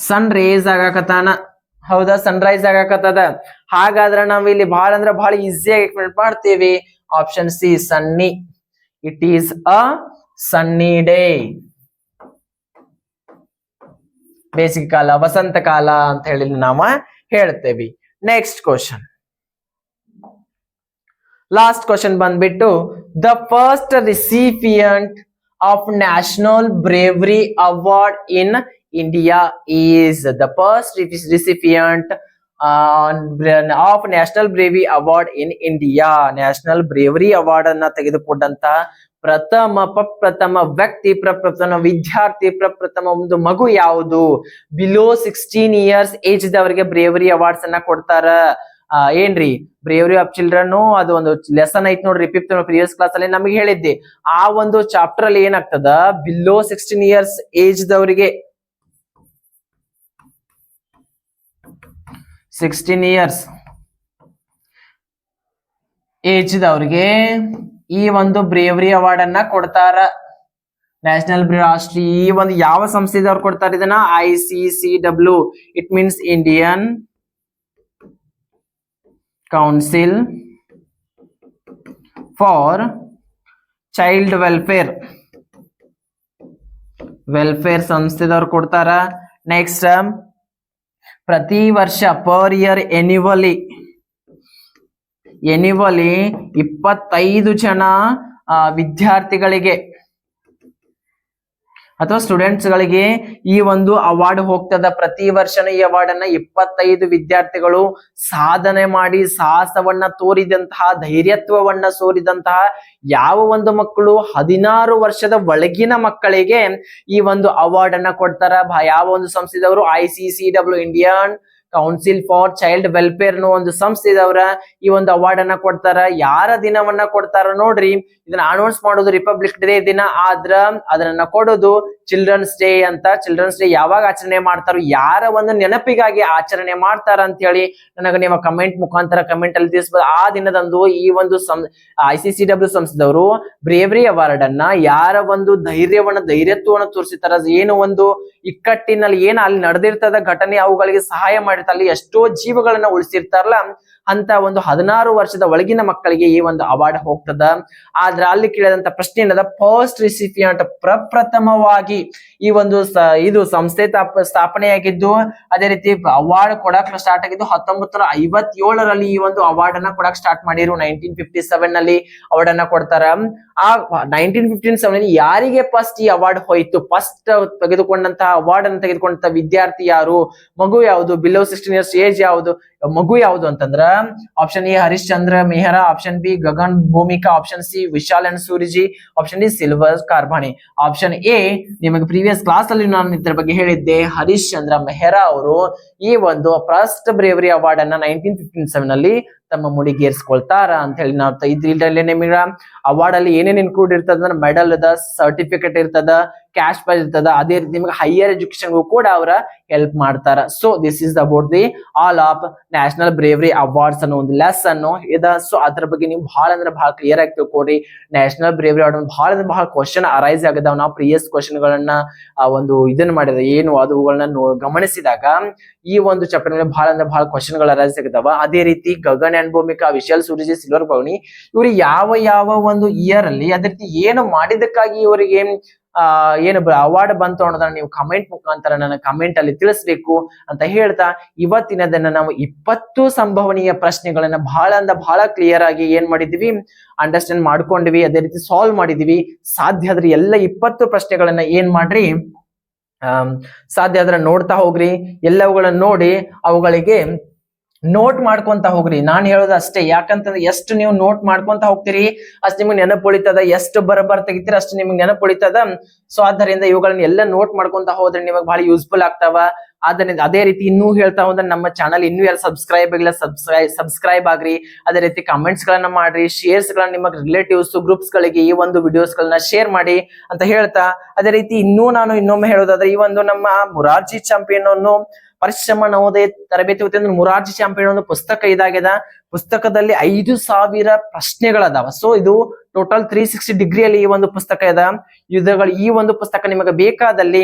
ಸನ್ ರೇಸ್ ಆಗಾಕತ್ತಾನ. ಹೌದಾ, ಸನ್ ರೈಸ್ ಆಗಾಕತ್ತದ. ಹಾಗಾದ್ರ ನಾವ್ ಇಲ್ಲಿ ಬಹಳ ಅಂದ್ರೆ ಬಹಳ ಈಸಿಯಾಗಿ ಎಕ್ಸ್ಪ್ಲೇನ್ ಮಾಡ್ತೇವೆ. Option C, Sunny. It is a Sunny day. ಬೇಸಿಗೆ ಕಾಲ, ವಸಂತ ಕಾಲ ಅಂತ ಹೇಳಿ ನಾವ ಹೇಳ್ತೇವಿ. ನೆಕ್ಸ್ಟ್ ಕ್ವಶನ್, ಲಾಸ್ಟ್ ಕ್ವಶನ್ ಬಂದ್ಬಿಟ್ಟು, the first recipient of national bravery award in India is. The first recipient of national bravery award in India. National bravery award ಅನ್ನ ತೆಗೆದುಕೊಂಡಂತ ಪ್ರಪ್ರಥಮ ವ್ಯಕ್ತಿ, ಪ್ರಪ್ರಥಮ ವಿದ್ಯಾರ್ಥಿ, ಪ್ರಪ್ರಥಮ ಒಂದು ಮಗು ಯಾವುದು? ಬಿಲೋ 16 years ಏಜ್ ದವರಿಗೆ ಬ್ರೇವರಿ ಅವಾರ್ಡ್ಸ್ ಅನ್ನ ಕೊಡ್ತಾರ. ಏನ್ರಿ, ಬ್ರೇವರಿ ಆಫ್ ಚಿಲ್ಡ್ರನ್ ಅದು ಒಂದು ಲೆಸನ್ ಐತ್ ನೋಡ್ರಿ, ಪ್ರಿವಿಯಸ್ ಕ್ಲಾಸ್ ಅಲ್ಲಿ ನಮಗೆ ಹೇಳಿದ್ದೆ. ಆ ಒಂದು ಚಾಪ್ಟರ್ ಅಲ್ಲಿ ಏನಾಗ್ತದ, ಬಿಲೋ 16 years ಏಜ್ ದವರಿಗೆ, 16 years ಏಜ್ ದವರಿಗೆ ಈ ಒಂದು ಬ್ರೇವರಿ ಅವಾರ್ಡ್ ಅನ್ನ ಕೊಡ್ತಾರ. ನ್ಯಾಷನಲ್ ರಾಷ್ಟ್ರೀಯ, ಈ ಒಂದು ಯಾವ ಸಂಸ್ಥೆದವ್ರು ಕೊಡ್ತಾರೆ ಇದನ್ನ? ICCW. It means Indian council for child Welfare ಸಂಸ್ಥೆದವ್ರು ಕೊಡ್ತಾರ. ನೆಕ್ಸ್ಟ್, ಪ್ರತಿ ವರ್ಷ ಪರ್ ಇಯರ್ ಎನ್ಯುವಲಿ 25 ಜನ ವಿದ್ಯಾರ್ಥಿಗಳಿಗೆ ಅಥವಾ ಸ್ಟೂಡೆಂಟ್ಸ್ ಗಳಿಗೆ ಈ ಒಂದು ಅವಾರ್ಡ್ ಹೋಗ್ತದ. ಪ್ರತಿ ವರ್ಷನ ಈ ಅವಾರ್ಡ್ ಅನ್ನ 25 ವಿದ್ಯಾರ್ಥಿಗಳು ಸಾಧನೆ ಮಾಡಿ, ಸಾಹಸವನ್ನ ತೋರಿದಂತಹ, ಧೈರ್ಯತ್ವವನ್ನ ಸೋರಿದಂತಹ ಯಾವ ಒಂದು ಮಕ್ಕಳು 16 ವರ್ಷದ ಒಳಗಿನ ಮಕ್ಕಳಿಗೆ ಈ ಒಂದು ಅವಾರ್ಡ್ ಅನ್ನ ಕೊಡ್ತಾರ. ಯಾವ ಒಂದು ಸಂಸ್ಥೆದವರು? ICCW, Indian council for child welfare ಒಂದು ಸಂಸ್ಥೆ ಇದವ್ರ ಈ ಒಂದು ಅವಾರ್ಡ್ ಅನ್ನ ಕೊಡ್ತಾರ. ಯಾರ ದಿನವನ್ನ ಕೊಡ್ತಾರ ನೋಡ್ರಿ, ಇದನ್ನ ಅನೌನ್ಸ್ ಮಾಡೋದು ರಿಪಬ್ಲಿಕ್ ಡೇ ದಿನ ಆದ್ರ ಅದನ್ನ ಕೊಡೋದು ಚಿಲ್ಡ್ರನ್ಸ್ ಡೇ ಅಂತ. ಚಿಲ್ಡ್ರನ್ಸ್ ಡೇ ಯಾವಾಗ ಆಚರಣೆ ಮಾಡ್ತಾರೋ, ಯಾರ ಒಂದು ನೆನಪಿಗಾಗಿ ಆಚರಣೆ ಮಾಡ್ತಾರ ಅಂತ ಹೇಳಿ ನನಗೆ ನಿಮ್ಮ ಕಮೆಂಟ್ ಮುಖಾಂತರ ಕಮೆಂಟ್ ಅಲ್ಲಿ ತಿಳಿಸಬಹುದು. ಆ ದಿನದಂದು ಈ ಒಂದು ICCW ಸಂಸ್ಥೆದವರು ಬ್ರೇವರಿ ಅವಾರ್ಡ್ ಅನ್ನ ಯಾರ ಒಂದು ಧೈರ್ಯತ್ವವನ್ನು ತೋರಿಸಿರ್ತಾರ, ಏನು ಒಂದು ಇಕ್ಕಟ್ಟಿನಲ್ಲಿ ಏನ ಅಲ್ಲಿ ನಡೆದಿರ್ತದ ಘಟನೆ ಅವುಗಳಿಗೆ ಸಹಾಯ ಮಾಡಿರ್ತಾರ, ಅಲ್ಲಿ ಎಷ್ಟೋ ಜೀವಗಳನ್ನ ಉಳಿಸಿರ್ತಾರಲ್ಲ ಅಂತ ಒಂದು 16 ವರ್ಷದ ಒಳಗಿನ ಮಕ್ಕಳಿಗೆ ಈ ಒಂದು ಅವಾರ್ಡ್ ಹೋಗ್ತದ. ಆದ್ರೆ ಅಲ್ಲಿ ಕೇಳಿದಂತ ಪ್ರಶ್ನೆ ಏನದ, ಫಸ್ಟ್ ರಿಸಿಪಿಯಂಟ್ ಪ್ರಪ್ರಥಮವಾಗಿ ಈ ಒಂದು ಇದು ಸಂಸ್ಥೆ ಸ್ಥಾಪನೆಯಾಗಿದ್ದು, ಅದೇ ರೀತಿ ಅವಾರ್ಡ್ ಕೊಡಕ್ ಸ್ಟಾರ್ಟ್ ಆಗಿದ್ದು 1957ರಲ್ಲಿ ಈ ಒಂದು ಅವಾರ್ಡ್ ಅನ್ನ ಕೊಡಕ್ ಸ್ಟಾರ್ಟ್ ಮಾಡಿರು. 1957 ನಲ್ಲಿ ಅವಾರ್ಡ್ ಅನ್ನ ಕೊಡ್ತಾರ. ಆ 1957 ಯಾರಿಗೆ ಫಸ್ಟ್ ಈ ಅವಾರ್ಡ್ ಹೋಯ್ತು, ಫಸ್ಟ್ ತೆಗೆದುಕೊಂಡಂತಹ ಅವಾರ್ಡ್ ಅನ್ನು ತೆಗೆದುಕೊಂಡಂತ ವಿದ್ಯಾರ್ಥಿ ಯಾರು, ಮಗು ಯಾವುದು, ಬಿಲೋ 16 ಇಯರ್ಸ್ ಏಜ್ ಯಾವುದು, ಮಗು ಯಾವುದು ಅಂತಂದ್ರ option A Harishchandra Mehra, option B Gagan Bhumika, option C Vishal and Suryaji, option D silver ಕಾರ್ಬಾಣಿ. ಆಪ್ಷನ್ ಎ ನಿಮಗೆ ಪ್ರೀವಿಯಸ್ ಕ್ಲಾಸ್ ಅಲ್ಲಿ ನಾನು ಇದ್ರ ಬಗ್ಗೆ ಹೇಳಿದ್ದೆ, ಹರಿಶ್ಚಂದ್ರ ಮೆಹ್ರಾ ಅವರು ಈ ಒಂದು ಫಸ್ಟ್ ಬ್ರೇವರಿ ಅವಾರ್ಡ್ ಅನ್ನ 1957 ನಲ್ಲಿ ತಮ್ಮ ಮುಡಿಗೇರಿಸ್ಕೊಳ್ತಾರ ಅಂತ ಹೇಳಿ ನಾವು ಇದ್ರಲ್ಲಿ ನಿಮಗೆ ಅವಾರ್ಡ್ ಅಲ್ಲಿ ಏನೇನ್ ಇನ್ಕ್ಲೂಡ್ ಇರ್ತದ ಅಂದ್ರೆ ಮೆಡಲ್ ಇದ, ಸರ್ಟಿಫಿಕೇಟ್ ಇರ್ತದ, ಕ್ಯಾಶ್ ಪ್ರೈಸ್ ಇರ್ತದ, ಅದೇ ರೀತಿ ನಿಮಗೆ ಹೈಯರ್ ಎಜುಕೇಶನ್ಗೂ ಕೂಡ ಅವರ ಹೆಲ್ಪ್ ಮಾಡ್ತಾರ. So this is about the all of national bravery awards ಅನ್ನೋ ಒಂದು ಲೆಸನ್ ಇದ. ಸೊ ಅದ್ರ ಬಗ್ಗೆ ನೀವು ಬಹಳ ಅಂದ್ರೆ ಬಹಳ ಕ್ಲಿಯರ್ ಆಗಿ ತಿಳ್ಕೊಡ್ರಿ. ನ್ಯಾಷನಲ್ ಬ್ರೇವರಿ ಅವಾರ್ಡ್ ಬಹಳ ಅಂದ್ರೆ ಬಹಳ ಕ್ವಶನ್ ಅರೈಸ್ ಆಗದಾವ. ನಾವು ಪ್ರಿವಿಯಸ್ ಕ್ವಶನ್ ಗಳನ್ನ ಒಂದು ಇದನ್ನ ಮಾಡಿದ ಏನು ಅದುಗಳನ್ನ ಗಮನಿಸಿದಾಗ ಈ ಒಂದು ಚಾಪ್ಟರ್ ಮೇಲೆ ಬಹಳ ಅಂದ್ರೆ ಬಹಳ ಕ್ವಶನ್ ಗಳು ಅರೈಸ್ ಆಗದಾವ. ಅದೇ ರೀತಿ ಗಗನ್ ಅಂಡ್ ಭೂಮಿಕಾ, ವಿಶಾಲ್ ಸೂರ್ಯಜಿ, ಸಿಲ್ವರ್ ಕಾರ್ಬಾಣಿ ಇವ್ರು ಯಾವ ಒಂದು ಇಯರ್ ಅಲ್ಲಿ ಅದೇ ರೀತಿ ಏನು ಮಾಡಿದಕ್ಕಾಗಿ ಇವರಿಗೆ ಏನು ಅವಾರ್ಡ್ ಬಂತು ಅನ್ನೋದನ್ನ ನೀವು ಕಮೆಂಟ್ ಮುಖಾಂತರ ನನ್ನ ಕಮೆಂಟ್ ಅಲ್ಲಿ ತಿಳಿಸ್ಬೇಕು ಅಂತ ಹೇಳ್ತಾ, ಇವತ್ತಿನ ದಿನ ನಾವು 20 ಸಂಭವನೀಯ ಪ್ರಶ್ನೆಗಳನ್ನ ಬಹಳ ಕ್ಲಿಯರ್ ಆಗಿ ಏನ್ ಮಾಡಿದ್ವಿ, ಅಂಡರ್ಸ್ಟ್ಯಾಂಡ್ ಮಾಡ್ಕೊಂಡಿವಿ, ಅದೇ ರೀತಿ ಸಾಲ್ವ್ ಮಾಡಿದೀವಿ. ಸಾಧ್ಯ ಆದ್ರೆ ಎಲ್ಲ 20 ಪ್ರಶ್ನೆಗಳನ್ನ ಏನ್ ಮಾಡ್ರಿ, ಸಾಧ್ಯ ಆದ್ರೆ ನೋಡ್ತಾ ಹೋಗ್ರಿ. ಎಲ್ಲವುಗಳನ್ನ ನೋಡಿ ಅವುಗಳಿಗೆ ನೋಟ್ ಮಾಡ್ಕೊಂತ ಹೋಗ್ರಿ. ನಾನ್ ಹೇಳೋದು ಅಷ್ಟೇ, ಯಾಕಂತಂದ್ರೆ ಎಷ್ಟು ನೀವು ನೋಟ್ ಮಾಡ್ಕೊಂತ ಹೋಗ್ತೀರಿ ಅಷ್ಟು ನಿಮ್ಗೆ ನೆನಪು ಉಳಿತದ, ಎಷ್ಟು ಬರಬರ್ ತೆಗಿತೀರಿ ಅಷ್ಟು ನಿಮ್ಗೆ ನೆನಪು ಉಳಿತದ. ಸೊ ಆದ್ದರಿಂದ ಇವುಗಳನ್ನ ಎಲ್ಲ ನೋಟ್ ಮಾಡ್ಕೊಂತ ಹೋದ್ರೆ ನಿಮಗೆ ಬಹಳ ಯೂಸ್ಫುಲ್ ಆಗ್ತಾವ. ಆದ್ದರಿಂದ ಅದೇ ರೀತಿ ಇನ್ನೂ ಹೇಳ್ತಾ ಹೋದ್ರೆ ನಮ್ಮ ಚಾನಲ್ ಇನ್ನೂ ಯಾರು ಸಬ್ಸ್ಕ್ರೈಬ್ ಆಗಿಲ್ಲ ಸಬ್ಸ್ಕ್ರೈಬ್ ಆಗ್ರಿ. ಅದೇ ರೀತಿ ಕಮೆಂಟ್ಸ್ ಗಳನ್ನ ಮಾಡ್ರಿ, ಶೇರ್ಸ್ ಗಳನ್ನ ನಿಮ್ಮ ರಿಲೇಟಿವ್ಸ್ ಗ್ರೂಪ್ಸ್ ಗಳಿಗೆ ಈ ಒಂದು ವಿಡಿಯೋಸ್ ಗಳನ್ನ ಶೇರ್ ಮಾಡಿ ಅಂತ ಹೇಳ್ತಾ, ಅದೇ ರೀತಿ ಇನ್ನೊಮ್ಮೆ ಹೇಳೋದಾದ್ರೆ ಈ ಒಂದು ನಮ್ಮ ಮುರಾರ್ಜಿ ಚಾಂಪಿಯನ್ ಅನ್ನು ಪರಿಶ್ರಮ ನವೋದಯ ತರಬೇತಿ ವತಿಯಿಂದ ಮುರಾರ್ಜಿ ಚಾಂಪಿಯನ್ ಒಂದು ಪುಸ್ತಕ ಇದಾಗಿದೆ. ಪುಸ್ತಕದಲ್ಲಿ 5000 ಪ್ರಶ್ನೆಗಳದಾವ. ಸೊ ಇದು ಟೋಟಲ್ 360 ಡಿಗ್ರಿಯಲ್ಲಿ ಈ ಒಂದು ಪುಸ್ತಕ ಇದೆ. ಈ ಒಂದು ಪುಸ್ತಕ ನಿಮಗೆ ಬೇಕಾದಲ್ಲಿ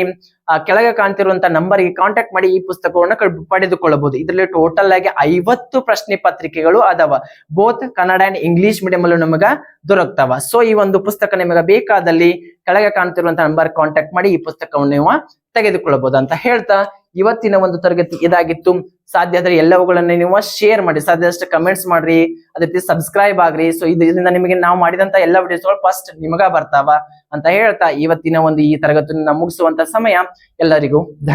ಕೆಳಗೆ ಕಾಣ್ತಿರುವಂತ ನಂಬರ್ಗೆ ಕಾಂಟ್ಯಾಕ್ಟ್ ಮಾಡಿ ಈ ಪುಸ್ತಕವನ್ನು ಪಡೆದುಕೊಳ್ಳಬಹುದು. ಇದರಲ್ಲಿ ಟೋಟಲ್ ಆಗಿ 50 ಪ್ರಶ್ನೆ ಪತ್ರಿಕೆಗಳು ಅದಾವ. Both Kannada and English medium ಅಲ್ಲೂ ನಮಗ ದೊರಕ್ತಾವ. ಸೊ ಈ ಒಂದು ಪುಸ್ತಕ ನಿಮಗೆ ಬೇಕಾದಲ್ಲಿ ಕೆಳಗೆ ಕಾಣ್ತಿರುವಂತ ನಂಬರ್ ಕಾಂಟ್ಯಾಕ್ಟ್ ಮಾಡಿ ಈ ಪುಸ್ತಕವನ್ನು ನೀವು ತೆಗೆದುಕೊಳ್ಳಬಹುದು ಅಂತ ಹೇಳ್ತಾ, ಇವತ್ತಿನ ಒಂದು ತರಗತಿ ಇದಾಗಿತ್ತು. ಸಾಧ್ಯ ಆದ್ರೆ ಎಲ್ಲವುಗಳನ್ನ ನೀವು ಶೇರ್ ಮಾಡಿ, ಸಾಧ್ಯದಷ್ಟು ಕಮೆಂಟ್ಸ್ ಮಾಡ್ರಿ, ಅದೇ ರೀತಿ ಸಬ್ಸ್ಕ್ರೈಬ್ ಆಗ್ರಿ. ಸೊ ಇದರಿಂದ ನಿಮಗೆ ನಾವು ಮಾಡಿದಂತ ಎಲ್ಲ ವಿಡಿಯೋಸ್ಗಳು ಫಸ್ಟ್ ನಿಮಗ ಬರ್ತಾವ ಅಂತ ಹೇಳ್ತಾ, ಇವತ್ತಿನ ಒಂದು ಈ ತರಗತಿಯನ್ನು ಮುಗಿಸುವಂತ ಸಮಯ. ಎಲ್ಲರಿಗೂ